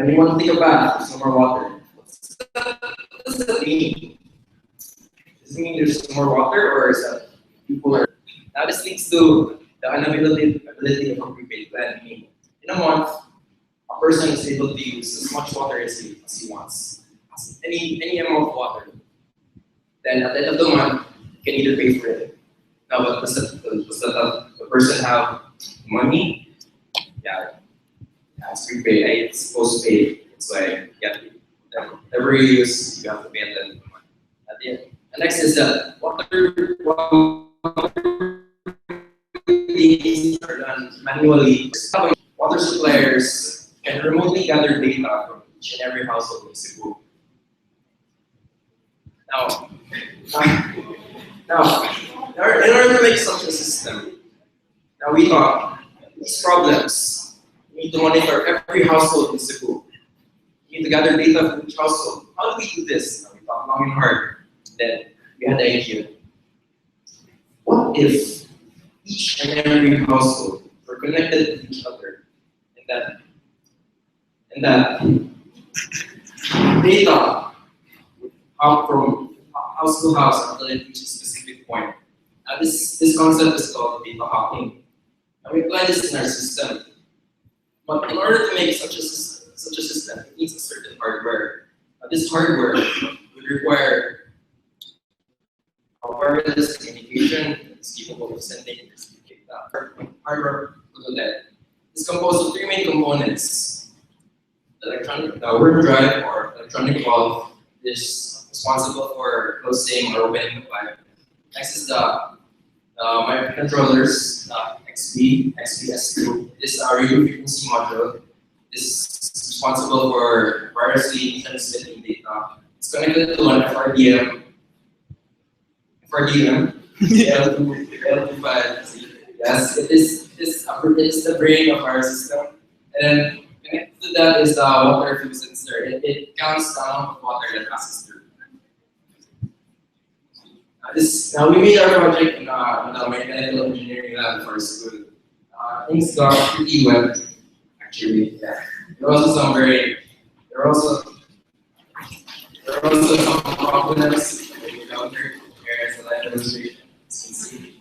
when you want to take a bath, there's no more water. What does that mean? Does it mean there's no more water, or is that people are? Now this leads to the unavailability of a prepaid plan. Meaning, in a month, a person is able to use as much water as he wants, any amount of water. Then at the end of the month, you can either pay for it. Now, but does the person have money? Yeah, it's prepaid. It's postpaid. It's like whatever you use, you have to pay at the end of the month. At the end. The next is that water these are done manually. Water suppliers can remotely gather data from each and every household in Cebu. Now, in order to make such a system, now we thought these problems, we need to monitor every household in Cebu. We need to gather data from each household. How do we do this? Now, we thought long and hard. Then we had the idea. What if each and every household were connected to each other, and that data would hop from house to house until it reaches a specific point. Now this concept is called data hopping. And we apply this in our system. But in order to make such a system, it needs a certain hardware. Now this hardware would require wireless communication. It's capable of sending and receiving data. Hardware will do that. It's composed of three main components. The electronic word drive or electronic valve is responsible for closing or opening the pipe. Next is the microcontrollers, XPS2. This is our radio frequency module. This is responsible for wirelessly transmitting data. It's connected to an FRDM. L25. Yes, it is the brain of our system. And then connected to that is the water flow sensor. It counts the amount of water that passes through. Now we made our project in the mechanical engineering lab for school. Things got pretty well, actually. Yeah. There are also some problems that we encountered. Here's the light demonstration. As you can see.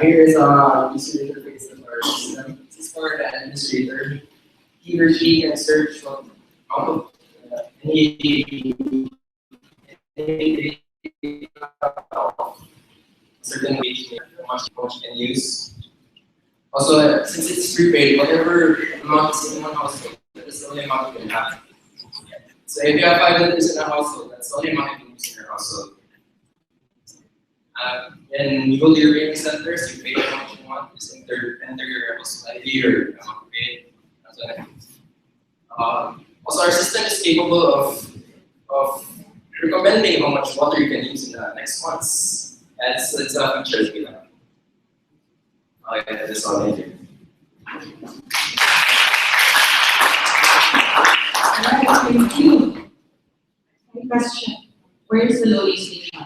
Here is a user interface of our system. This is for the administrator. He or she can search from out of any certain way how much you can use. Also, since it's prepaid, whatever amount is in one household, that's the only amount you can have. So if you have 5 liters in a household, that's the only amount you can use in your household. Then you go to your payment centers, you pay how much you want, just enter your household ID or amount to pay. That's what I mean. Also, our system is capable of recommending how much water you can use in the next months. It's a feature that we have. That's all I do. Alright, thank you. Any question? Where is the loading station?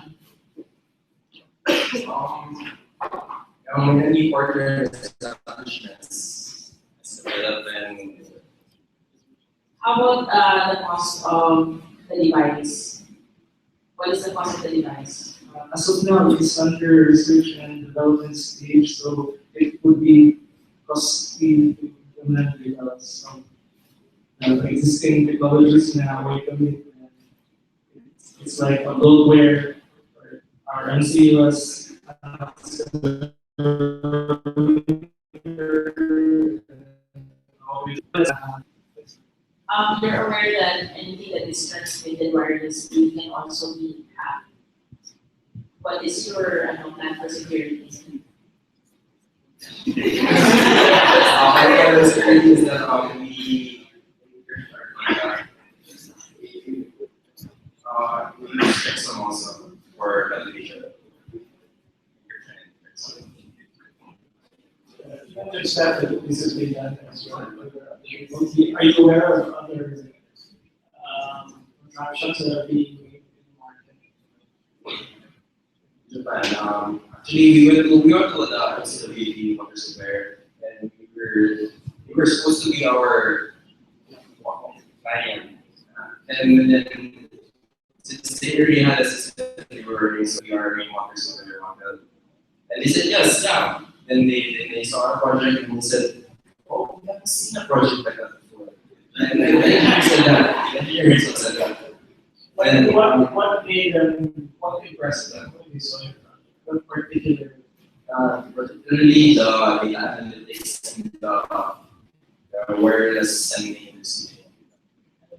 Many partners establishments development. How about the cost of the device? What is the cost of the device? As of now, it's under research and development stage, so it would be costly to implement some existing technologies now. It's like a bloatware. Our MCUS. You're aware that anything that is transmitted wirelessly can also be hacked. What is your plan for security? Our security is that we check some also for validation. I understand that this is being done as well. Are you aware of other contractions that are being made in the market? Japan. Actually, we went to the facility water supplier, and we they were supposed to be our client. And then since they already had a system, they were already so we are main workers over their model. And they said yes, yeah. Then they saw our project and they said, oh, we haven't seen a project like that before. And then they said that. The engineers said that. And What made them, what impressed them? What they saw in what particular? particularly the analytics and the wireless and the receiving.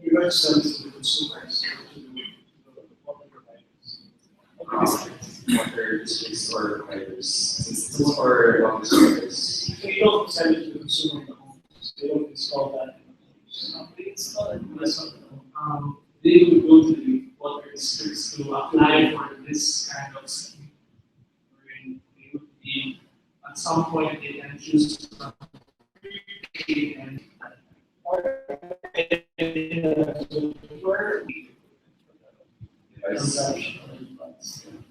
You guys sell to the consumers, to the water providers. Water districts or providers. Since this is for long districts. So you don't sell it to the consumer in the homes. They don't install that in the homes. They install it in the home. They would go to the water districts to apply for this kind of scheme. Wherein they would be, at some point, they can choose from and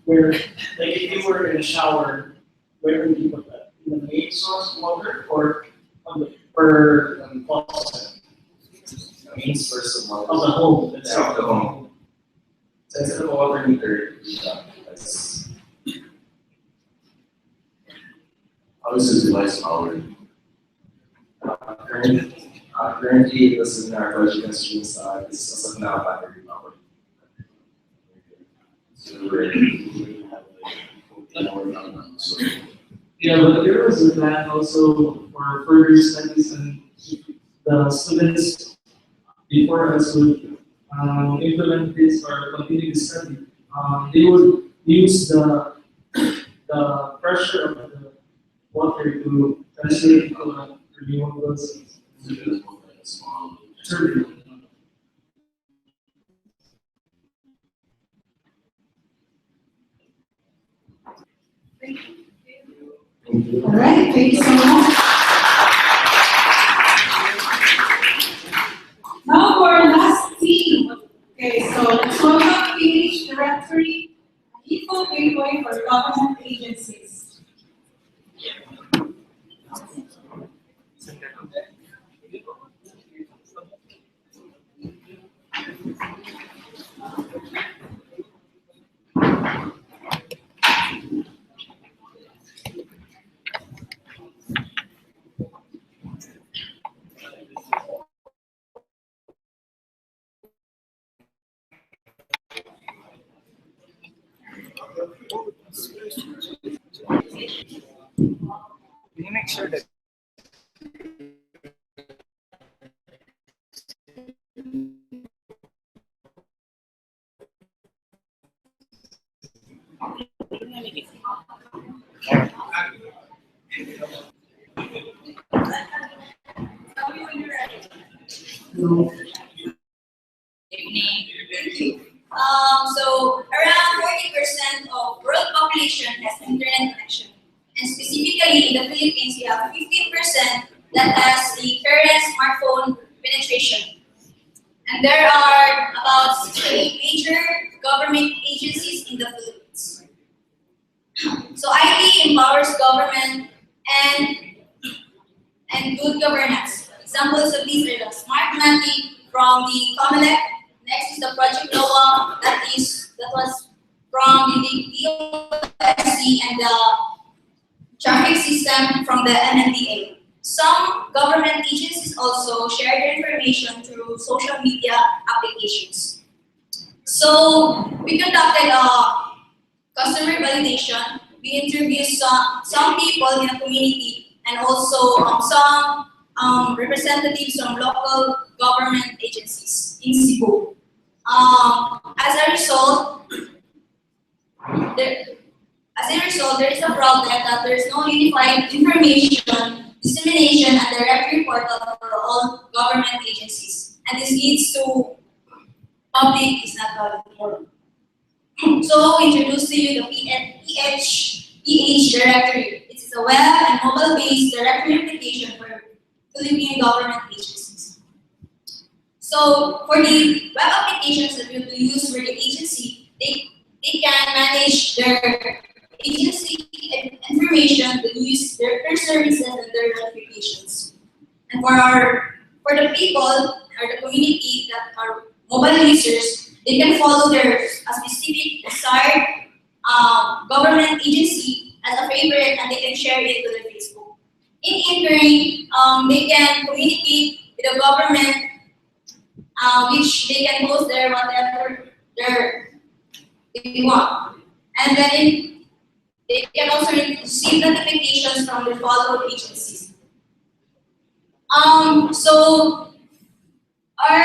where, like if you were in a shower, where would you put that? In the main source of water or on the faucet? The main source of water. Of the home. That's Yeah, of the home. So instead of a water meter, that's How does this device powered? currently, this is in our budget constraints. This is as of now battery powered. So we're we have like 14 hours on, so Yeah, but there was a plan also for further studies and the students before us would implement this or continue the study. They would use the pressure of the water to translate into renewables. it is more like a small. Turbine. All right, thank you so much. Now for our last team. Okay, so let's welcome PH Directory, Info Gateway for Government Agencies. Can you make sure that So around 40% of world population has internet connection. And specifically in the Philippines, we have 15% that has the current smartphone penetration. And there are about 68 major government agencies in the Philippines. So IT empowers government and good governance. Examples of these are the Smart Mapping from the COMELEC. Next is the Project NOAA that was from the DOSC and the traffic system from the NMDA. Some government agencies also share their information through social media applications. So we conducted a customer validation. We interviewed some people in the community and also some representatives from local government agencies in Cebu. As a result, there is a problem that there is no unified information dissemination and directory portal for all government agencies, and this leads to public is not valid. So we introduce to you the PH directory. It is a web and mobile-based directory application for Philippine government agencies. So for the web applications that we use for the agency, they can manage their agency information, the news, their services, and their notifications. And for the people or the community that are mobile users, they can follow their specific desired government agency as a favorite, and they can share it to their Facebook. In turn, they can communicate with the government, which they can post there whatever they want. And then they can also receive notifications from their followed agencies. So our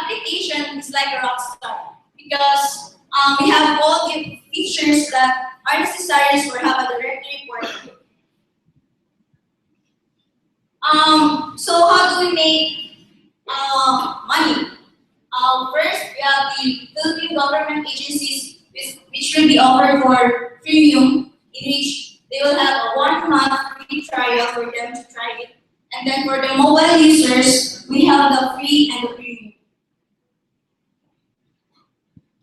application is like a rock star because we have all the features that are necessary for have a directory report. So how do we make money? First, we have the Philippine government agencies, which will be offered for freemium, in which they will have a 1 month free trial for them to try it. And then for the mobile users, we have the free and the premium.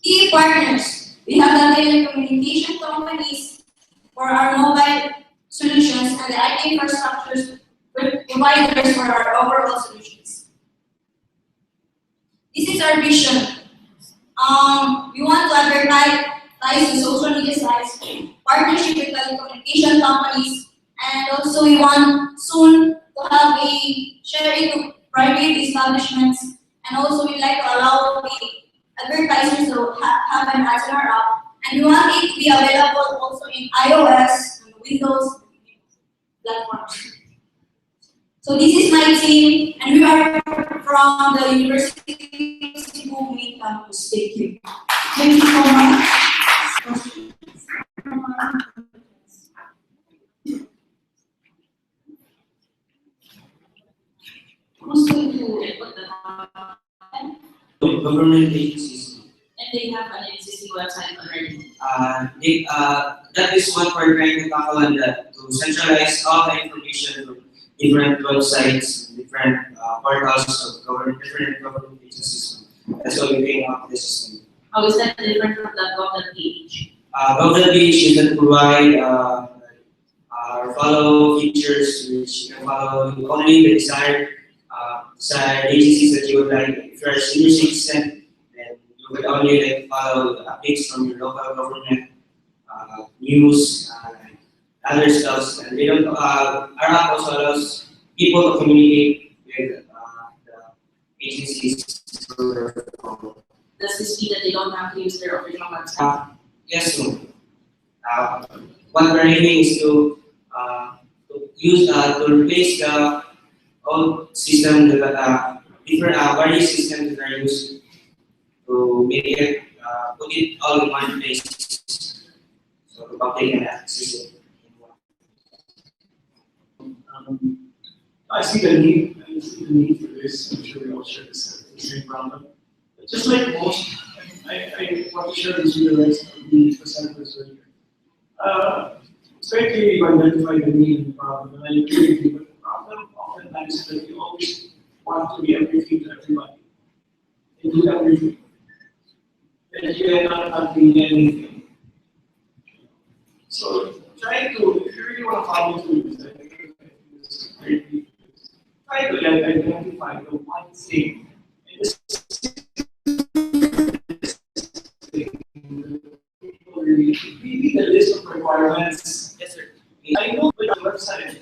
Key partners, we have the telecommunication companies for our mobile solutions and the IT infrastructures providers for our overall solutions. This is our vision. We want to advertise in social media sites, partnership with telecommunication companies, and also we want soon to have a sharing to private establishments, and also we like to allow the advertisers to have an ads in our app, and we want it to be available also in iOS and Windows platforms. So this is my team, and we are from the University of Cebu main campus. Thank you. Thank you so much. Who's going to put the Government agencies. And they have an existing website already. That is what we're trying to tackle, and to centralize all the information from different websites, different portals of different government agencies. That's why we came up with this system. How is that different from the government page? Government page is that provide follow features which you can follow only the desired agencies that you would like. If you're a senior citizen, then you would only like follow the updates from your local government, news, other stuff. And they don't. Our app also allows people to communicate with the agencies. Does this mean that they don't have to use their original website? Yes, no. What we're aiming is to replace the old system that different various systems that are used to make it put it all in one place, so the public can access it. I see the need for this. I'm sure we all share the same problem. But just like most, I want to share this with the rest of the presenters earlier. It's very clear you identify the need and the problem, and I agree with you, but the problem oftentimes is that you always want to be everything to everybody. And do everything. And you end up not doing anything. So try to, if you really want to follow through this, I think this is great. Try to identify the one thing. And this maybe the list of requirements. Yes, sir. I know with the website.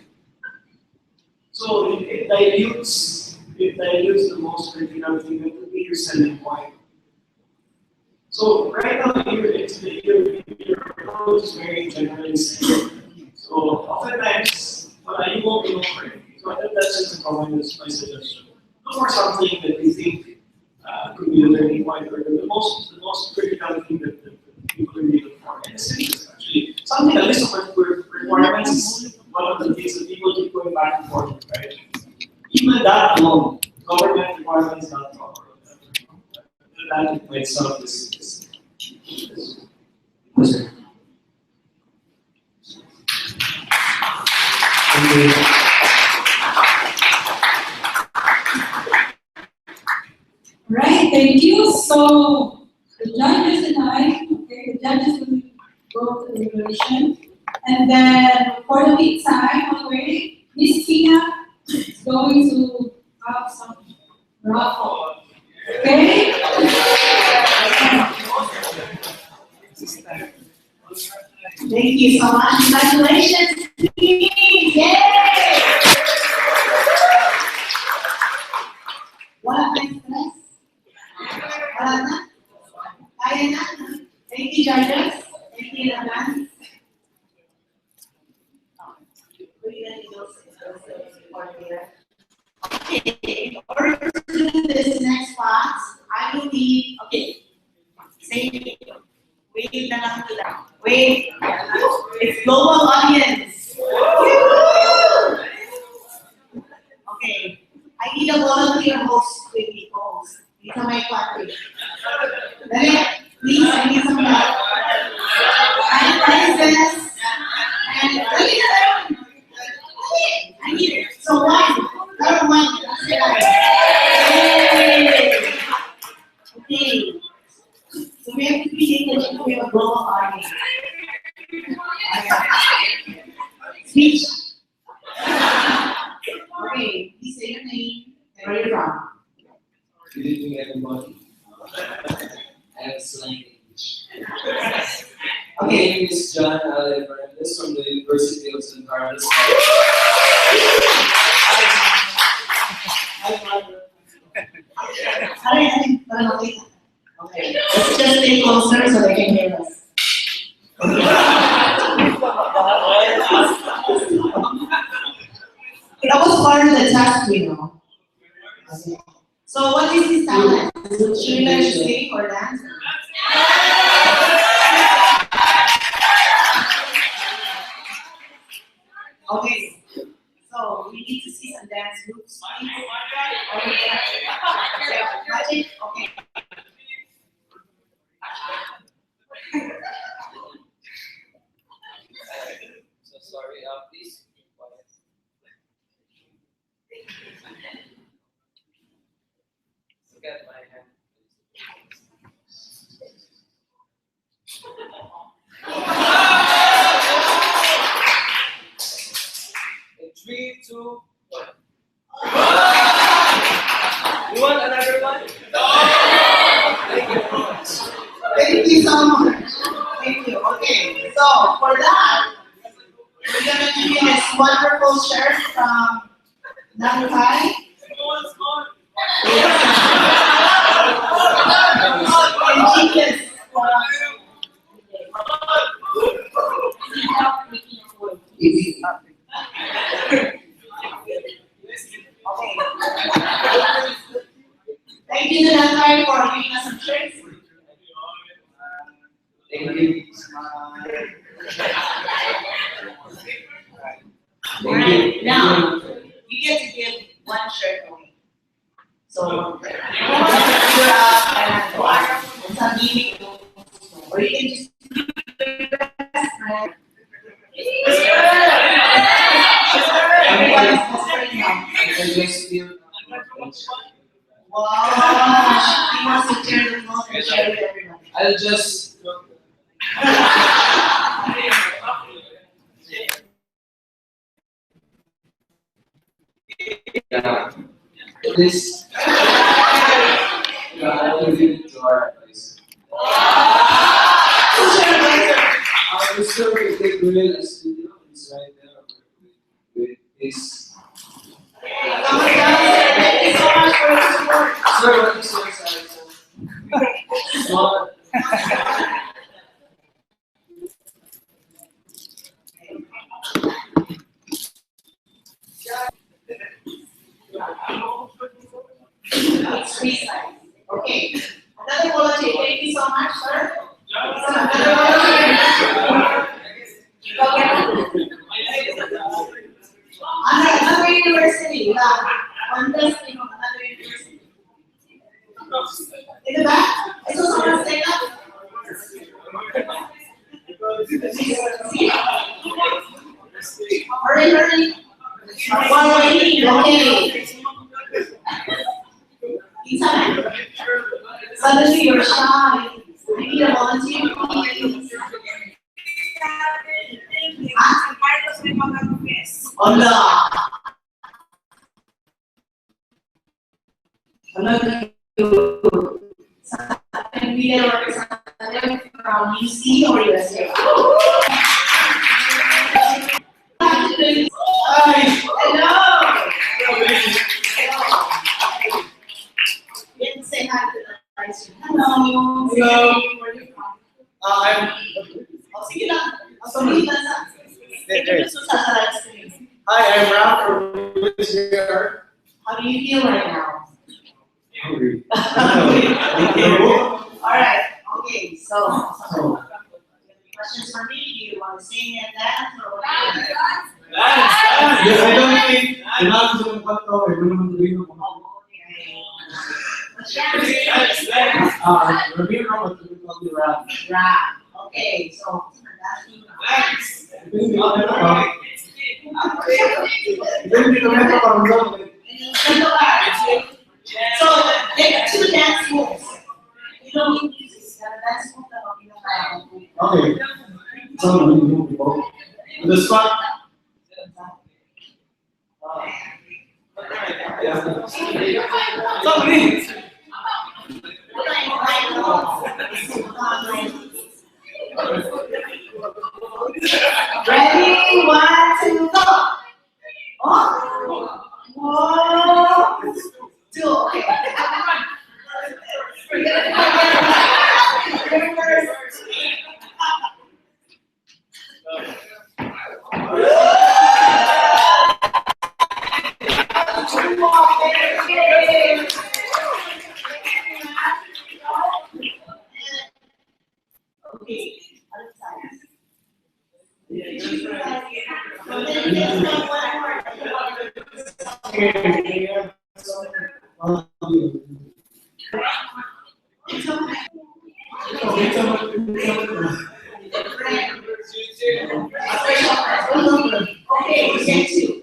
So it dilutes the most critical thing that could be your selling point. So right now your approach is very generalist. So oftentimes you won't be for it. So I think that's just a comment, that's my suggestion. Look for something that you think could be the turning point or the most critical thing that people really look for. And it's simple, actually. Something, a list of requirements is one of the things that people keep going back and forth, right? Even that alone, government requirements not proper. That by itself is Right, thank you. So the judges and the judges will go to the evaluation. And then for the big time already, Miss Tina is going going to have some raffle. Okay? Thank you so much. Congratulations, team! Yay! Wala tayong stress? Wala na? Kaya na? Thank you, judges. Thank you in advance. Okay, in order to do this next class, I will need, okay, say, wait na lang kita. Wait, it's global audience. Okay, I need a volunteer host with me, host. These are my party. Please, I need some help. And prizes. And I need it. So one, everyone, say that. Yay! Okay. So we have to be able to have a global audience. Speech. Okay, please say your name and where you're from. Good evening, everybody. Excellent English. My name is John Ale Fernandez from the University of San Carlos. Okay, let's just stay closer so they can hear us. That was part of the test, you know. Okay. So what is his talent? Should we learn to sing or dance? Okay, so we need to see some dance moves. Magic? Okay. So sorry, please be quiet. Look at my hand. In 3, 2, 1. You want another one? Thank you very much. Thank you so much. Thank you. Okay, so for that, we're gonna give you this wonderful shirt from Namukai. And Jesus. Thank you to Namukai for giving us some shirts. Thank you. Alright, now you get to give one shirt away. So everyone can figure out and some meaning, or you can just do your best, right? Everyone is whispering now. I just feel. Wow, he wants to share the phone and share with everyone. I'll just. Yeah. This. I will give it to our advisor. Our Mr. Gabriel Studio is right there with his. Thank you so much for your support. Sir, what is your size? Small. Okay, another volunteer. Thank you so much, sir. Another university. One testing of another university. In the back, I saw someone stand up. Hurry, hurry. One waiting. Okay. Ethan, suddenly you're shy. I need a volunteer, please. Hola. Hello, can be a representative from UC or USA. Hello. You can say hi to the vice. Hello. Hello. Where are you from? I'm. Oh, sige lang. Sabihin lang sa. Introduce mo sa live stream. Hi, I'm Ralph from here. How do you feel right now? Hungry. Alright, okay, so. Questions for me? Do you want to sing and dance or what? Yes, I don't think the last is going to cut off. I don't know the reason. Review number 2 will be rap. Rap. Okay, so that's you. So, take 2 dance moves. You don't need music. Dance move that will be the Okay. So, on the spot. So, please. Ready? 1, 2, go. Oh. 1, 2. Okay. Okay. Other side. Okay, take 2.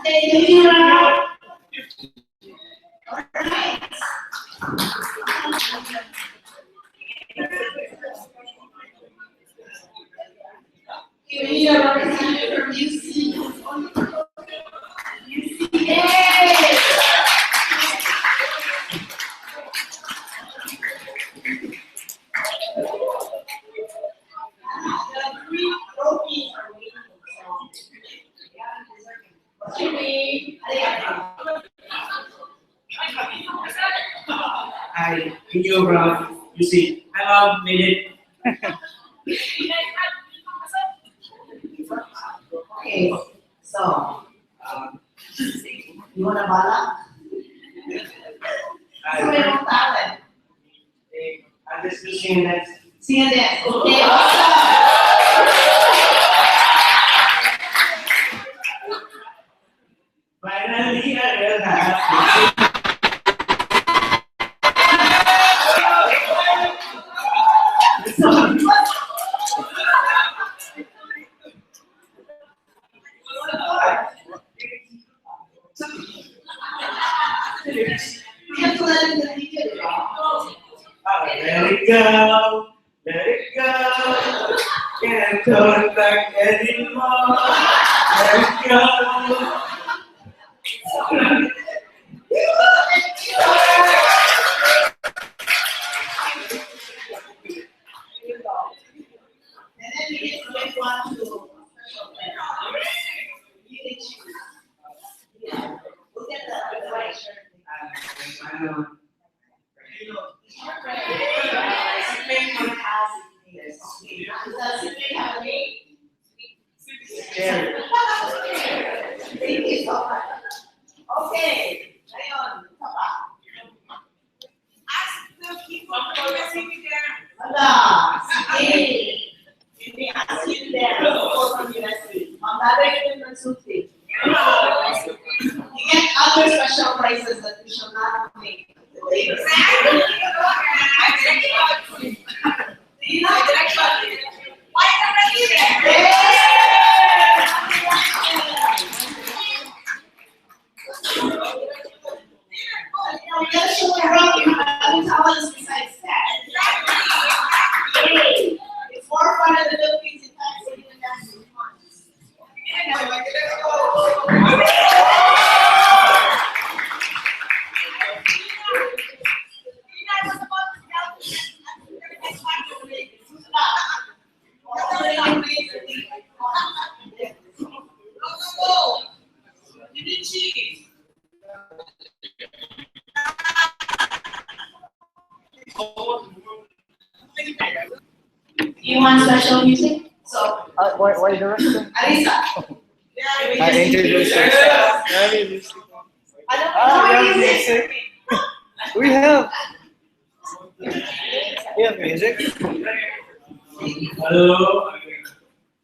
Thank you. Alright. Here we are, representative from UC. Yay! The 3 trophies are waiting. What's your name? Hi, thank you, bro. You see, I made it. Okay, so, you want a bala? So we don't talent. I'm just singing that. Sing and dance. Okay, awesome. Finally, I realized. You have to let it be good. Let it go, let it go. Can't turn back anymore. Let it go. And then we get to make one to special friend. You can choose. Yeah. We'll get the white shirt. Does it have a name? Thank you so much. Okay, Ayon, ask the people who are sitting there. Hala, sige. Hindi ask you there. From USC. Mag-direct ng suti. You get other special prizes that we shall not make. We gotta show around you have other talents besides that. It's more fun in the Philippines in fact than in the want special music? So, Why the rest? Arisa. I introduce yourself. We have music. We have music. Hello,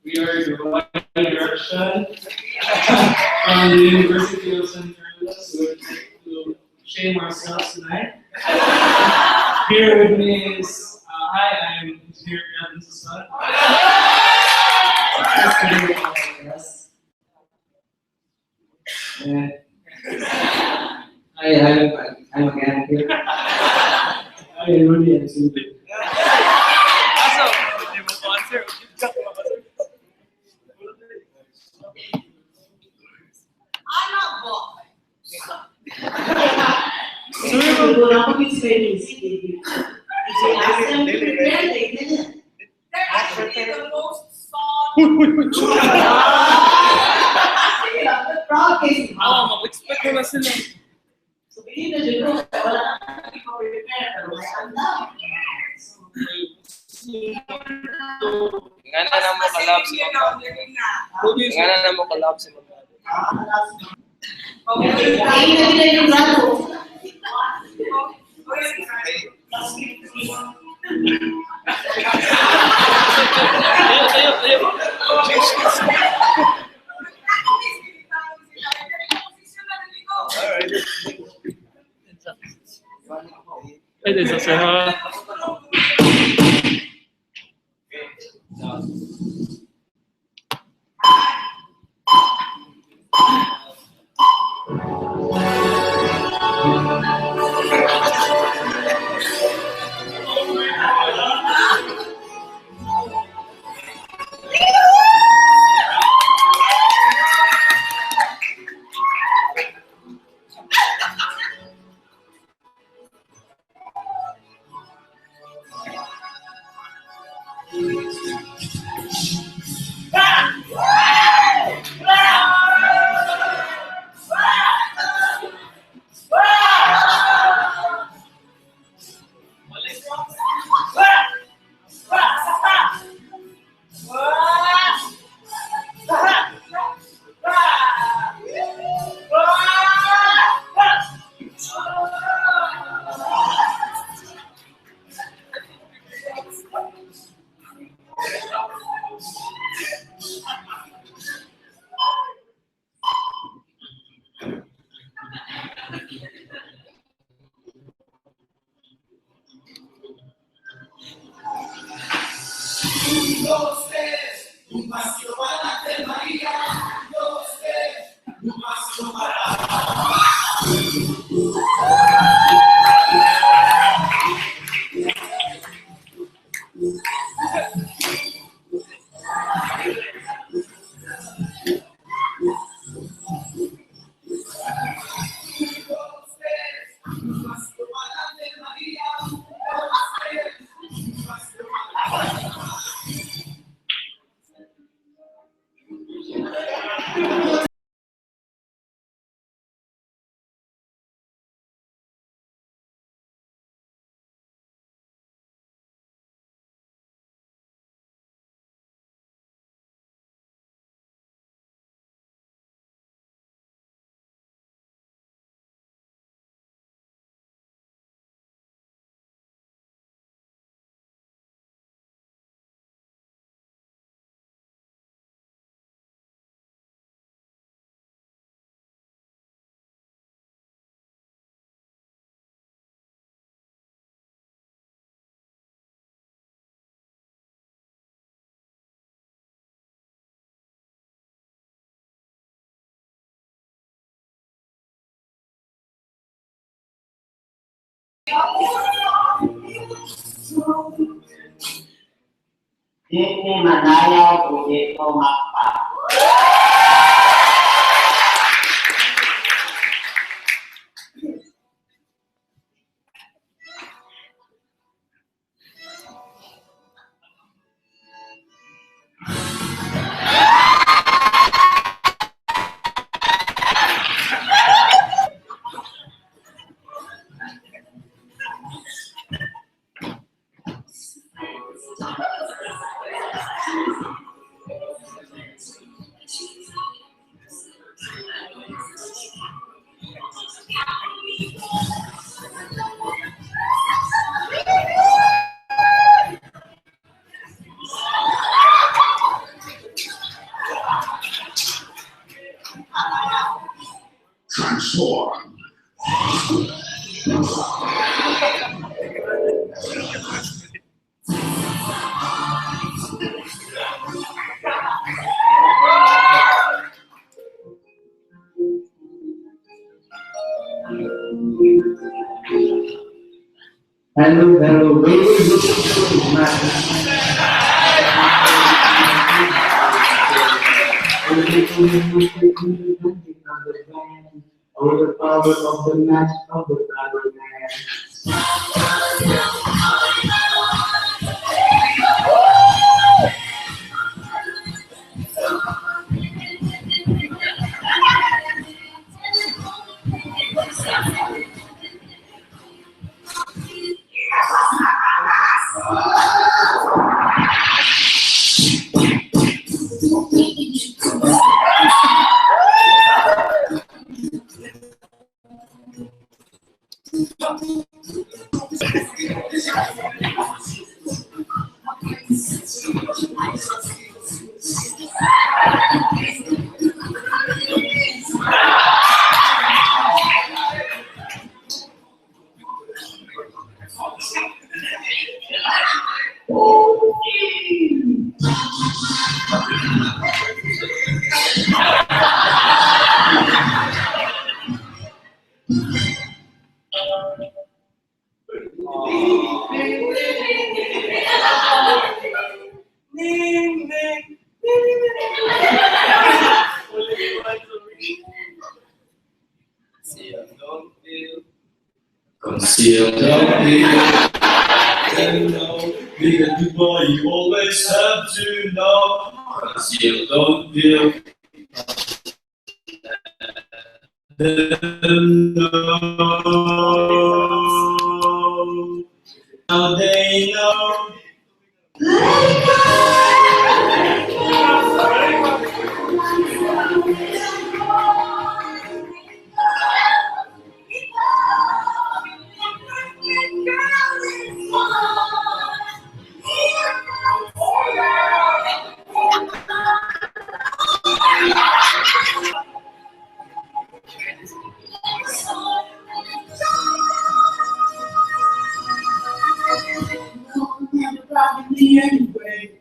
we are the One Direction from the University of San Carlos. We're trying to shame ourselves tonight. Here with me is, hi, I'm here at this one. I'm again here. Hi, Rudy and Subi. Mag-expect ko na sila. So, hindi na dito. Wala na. Hindi ko prepare. Pero may andam. Nga na mo kalab si Magdado. Nga na mo kalab si Magdado. Kain na nila yung gato. Pwede sa saha. Hindi manayaw o dito makpa. transform. Hello, the power of the match of the other Conceal, don't feel, and know, be the people you always have to know. Conceal, don't feel, and know. Now they know. Anyway.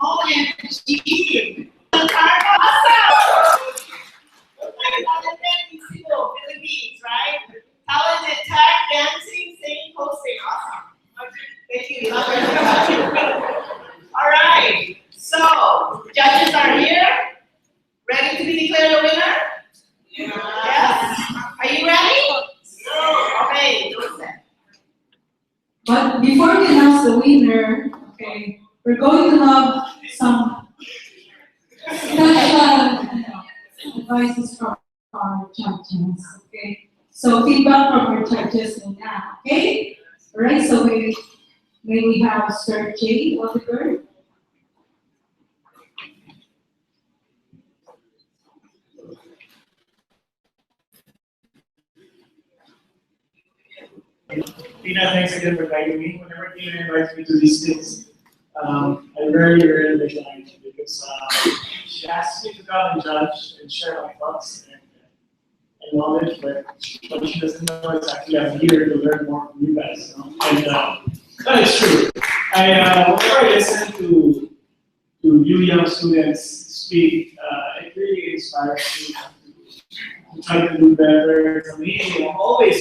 OMG! Philippines, right? Talented tag, dancing, singing, hosting. Awesome. Thank you. Love it. All right. So, judges are here. Ready to be declared a winner? Yes. Are you ready? Okay, listen. But before we announce the winner, okay, we're going to have some special advices from our judges, okay? So feedback from our judges now, okay? All right, so may we have Sir Jay Oliver. Tina, thanks again for inviting me. Whenever Tina invites me to these things, I rarely decline because she asks me to come and judge and share my thoughts and knowledge, but what she doesn't know is actually I'm here to learn more from you guys. You know? And that is true. Whenever I listen to you young students speak, it really inspires me to try to do better. For me, I'm always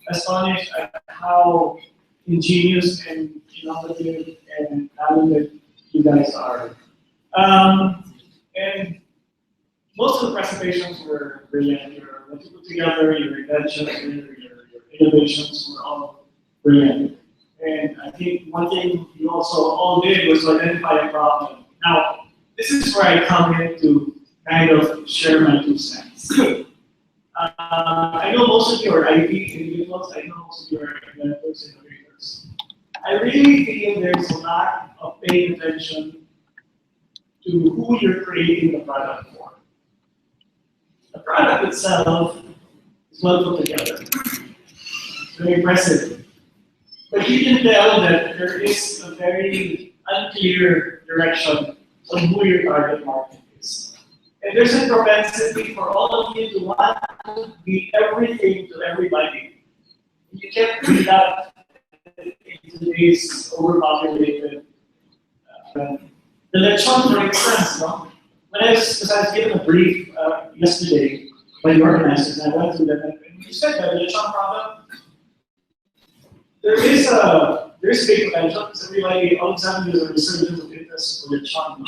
astonished at how ingenious and innovative and talented you guys are. And most of the presentations were brilliant. You're what you put together, your inventions, your innovations were all brilliant. And I think one thing you also all did was to identify a problem. Now, this is where I come in to kind of share my 2 cents. I know most of you are IT individuals, I know most of you are inventors, innovators. I really feel there's a lack of paying attention to who you're creating the product for. The product itself is well put together. It's very impressive. But you can tell that there is a very unclear direction on who your target market is. And there's a propensity for all of you to want to be everything to everybody. You can't do that in today's overpopulated. The lechon, for instance, no? When I was given a brief yesterday by the organizers, and I went through them, and you said that the lechon product, there's big potential because everybody, all of a sudden, there's a resurgence of interest for lechon.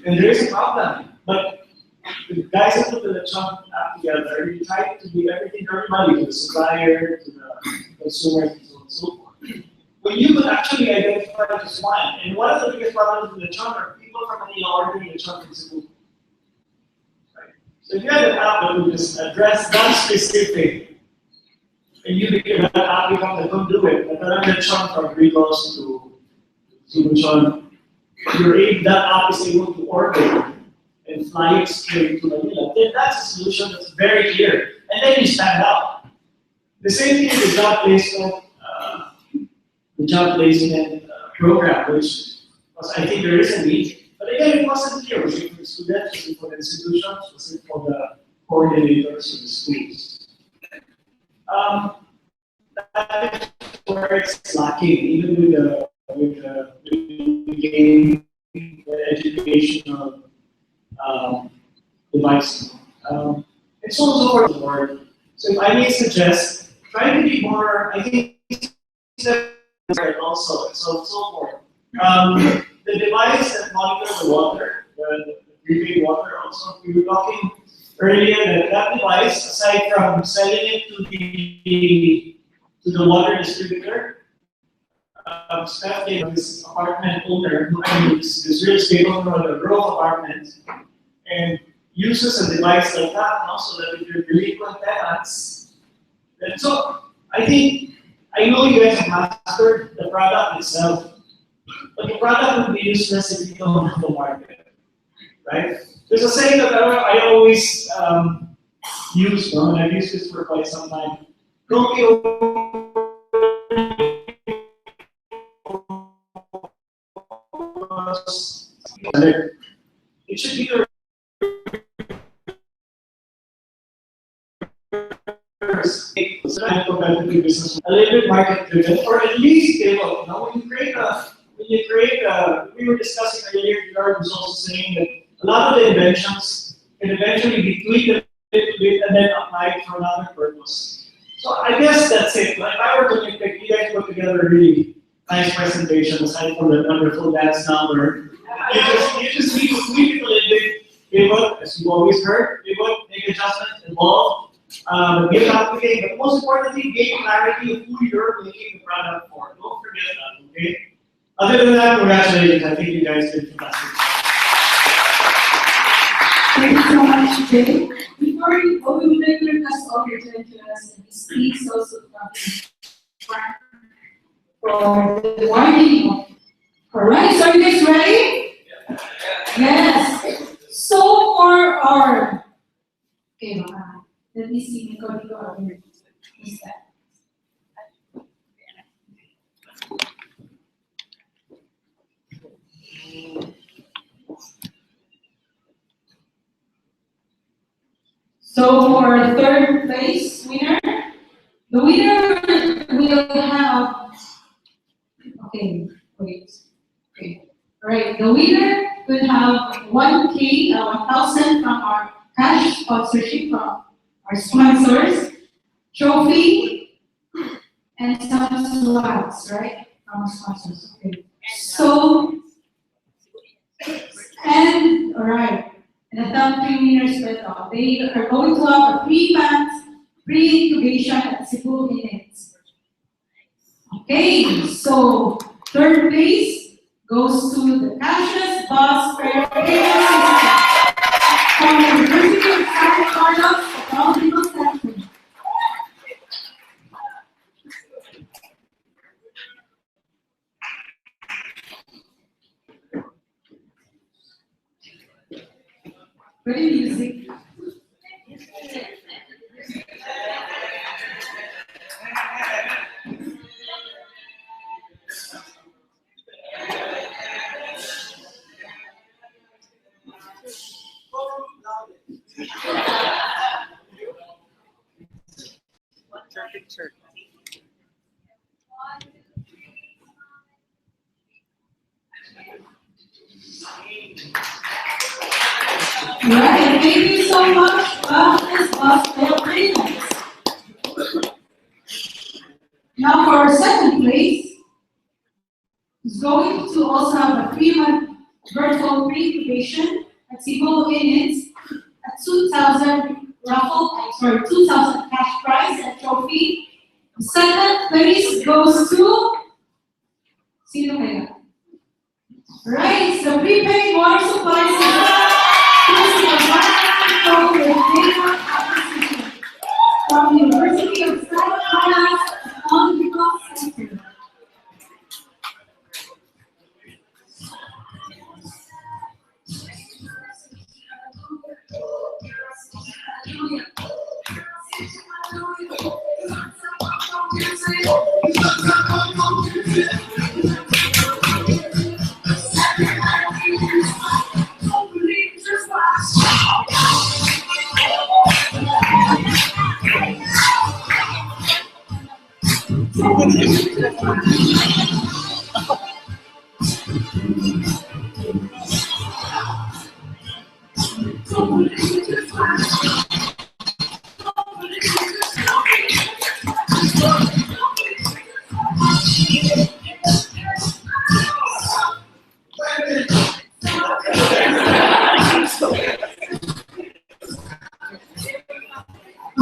And there is a problem, but the guys that put the lechon app together, we try to be everything to everybody, to the supplier, to the consumer, and so on and so forth. But you could actually identify just one. And one of the biggest problems with lechon are people from Manila ordering lechon from Cebu. Right? So if you had an app that would just address that specific, and you became that app become the don't do it, but then lechon from Ricos to lechon, that app is able to order and fly it straight to Manila. Then that's a solution that's very clear. And then you stand out. The same thing with the job placement program, which was, I think there is a need. But again, it wasn't clear. Was it for the students? Was it for the institutions? Was it for the coordinators of the schools? That is where it's lacking, even with the game, the educational device. And so on and so forth. So if I may suggest, try to be more, I think, also, and so forth. The device that monitors the water, the prepaid water also, we were talking earlier that device, aside from selling it to the water distributor, Steph gave this apartment owner who owns this real estate owner of the Grove apartment and uses a device like that now so that if you're delinquent tenants, then so I know you guys have mastered the product itself, but the product would be useless if you don't have the market, right? There's a saying that I always use, and I've used this for quite some time. Don't be it should be the a little bit market driven, or at least stable. Now, when you create we were discussing earlier, Gerard was also saying that a lot of the inventions can eventually be tweaked a little bit and then applied for another purpose. So I guess that's it. Like if I were to pick, you guys put together a really nice presentation aside from the wonderful dance number. You just need to tweak it a little bit. Pivot, as you've always heard, pivot, make adjustments, evolve. Give application, but most importantly, gain clarity of who you're making the product for. Don't forget that, okay? Other than that, congratulations. I think you guys did fantastic. Thank you so much, Jay. Before we go, we would like to request all your attendees and speaks also for the warning. Alright, so are you guys ready? Yes. So for our let me see the code over here. So for our third place winner, the winner will have, okay. All right, the winner will have 1,000 from our cash sponsorship from our sponsors, trophy, and some swags, right? From our sponsors. Okay. So, and all right, And the top 3 winners were top. They are going to have a 3-month pre-incubation at Cebu Minutes. Okay, so 3rd place goes to the Cashless Bus Fare Payment System from the University of San Carlos Technological Center. Ready music. Picture. Right, thank you so much, Cashless Bus Fare Payments. Now for our 2nd place, is going to also have a 3-month virtual pre-incubation at Cebu Minutes at 2,000 2,000 cash prize and trophy. 2nd place goes to Sino kaya? Right, the prepaid water supply system using environmental data acquisition from the University of San Carlos Technological Center.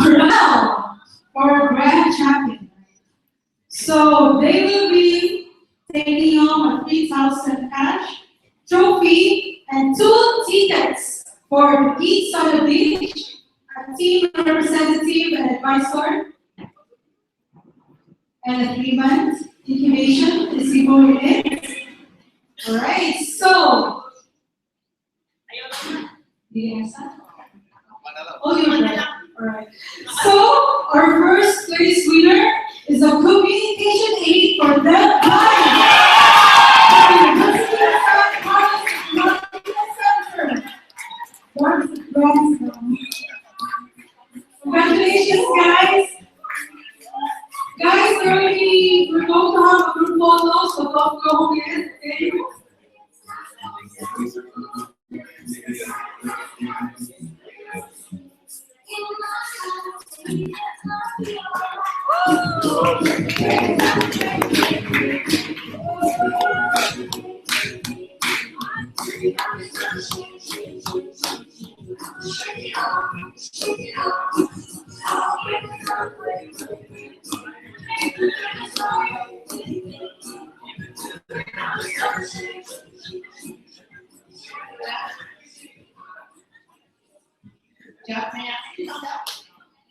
Wow, for grand champion. So they will be taking home a 3,000 cash, trophy, and 2 tickets for each on the beach, a team representative and advisor, and a 3-month incubation to see more in it. Alright, so yes. Oh, you're right. Alright. So our first place winner is a communication aid for the blind. University of San Carlos Technological Center. Congratulations, guys. Guys, we're going to have a group photo, so don't go home yet, okay?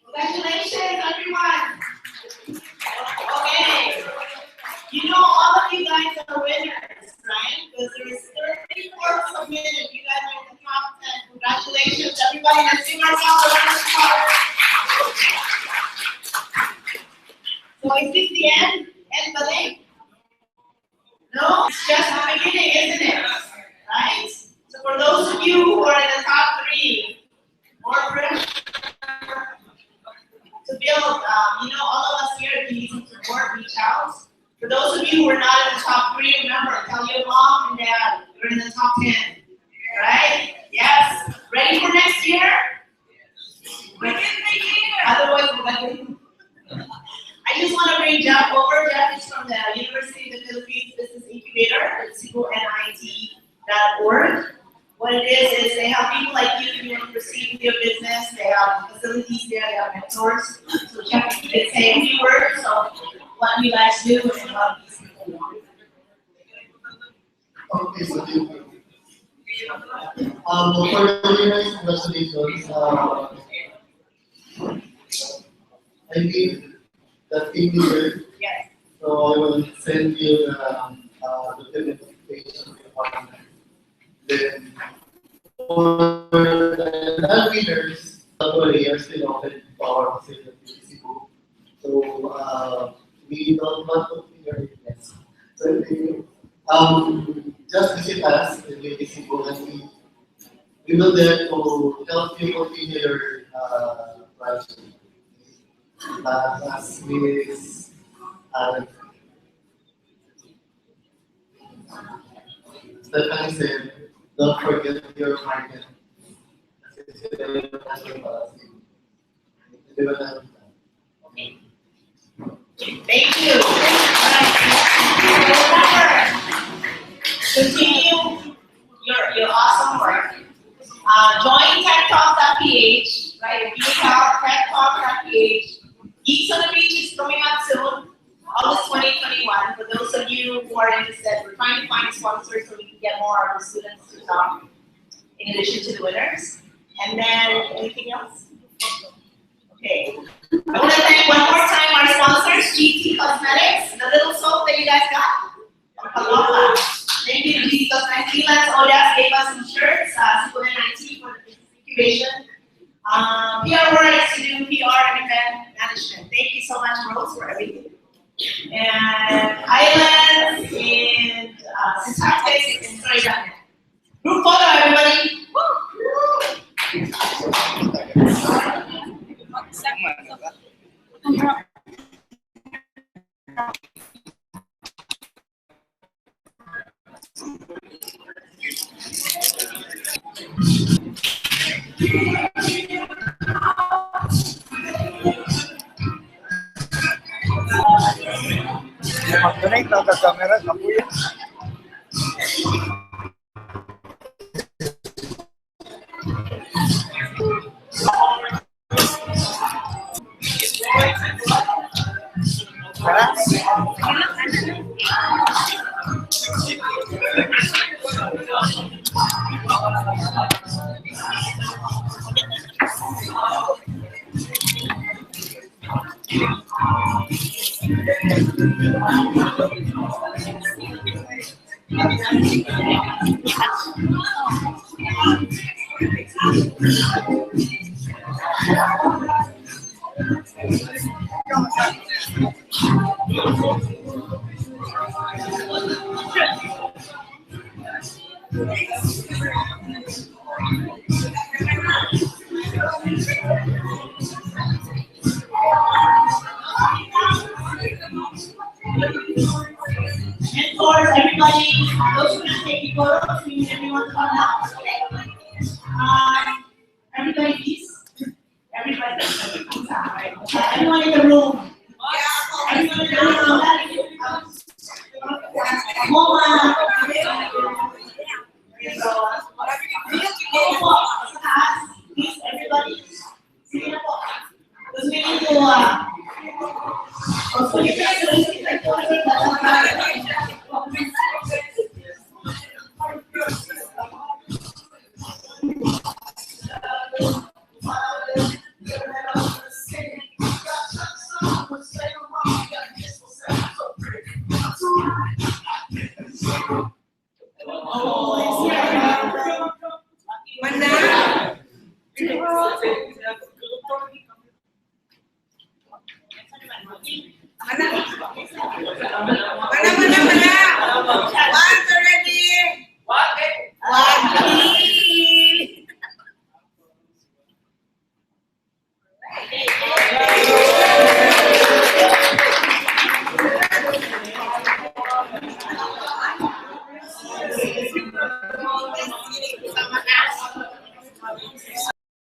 Congratulations, everyone. Okay. You know, all of you guys are winners, right? Because there's 34 submitted. You guys are in the top 10. Congratulations, everybody. Let's give ourselves a round of applause. So is this the end? End the day? No, it's just the beginning, isn't it? Right? So for those of you who are in the top 3, more pressure to build, all of us here, if you need some support, reach out. For those of you who are not in the top 3, remember, tell your mom and dad you're in the top 10. Right? Yes. Ready for next year? Otherwise, I just want to bring Jeff over. Jeff is from the University of the Philippines Business Incubator at cebunit.org. What it is they help people like you proceed with your business. They have facilities there, they have mentors. So check, they say a few words of what you guys do and what these people want. Okay, so for the congratulations, I think the team leader. Yes. So I will send you the documentation requirement. Then for the non-winners, we are still open to our facility. So we don't want to figure it yet. So just visit us in the Cebu and we will there to help you continue your project. As Ms. Stephanie said, don't forget your market. Thank you. Continue your awesome work. Join TechTalk.ph, right? Geek out, TechTalk.ph. Geeks on the Beach is coming up soon, August 2021. For those of you who are interested, we're trying to find sponsors so we can get more of our students to come, in addition to the winners. And then, anything else? Okay. I want to thank one more time our sponsors, GT Cosmetics, the little soap that you guys got. Aloha. Thank you to GT Cosmetics. Freelance Odas gave us some shirts, Super NIT for the incubation. PR Works to do PR and event management. Thank you so much, Rose, for everything. And Islands and Syntactics and Story.net. Group photo, everybody. Mag-connect na sa camera sa kuya. Mentors, everybody, those who can take photos, we need everyone to come out. Everybody, please. Everybody. Everyone in the room. Everyone in the room. Please, everybody. Because we need to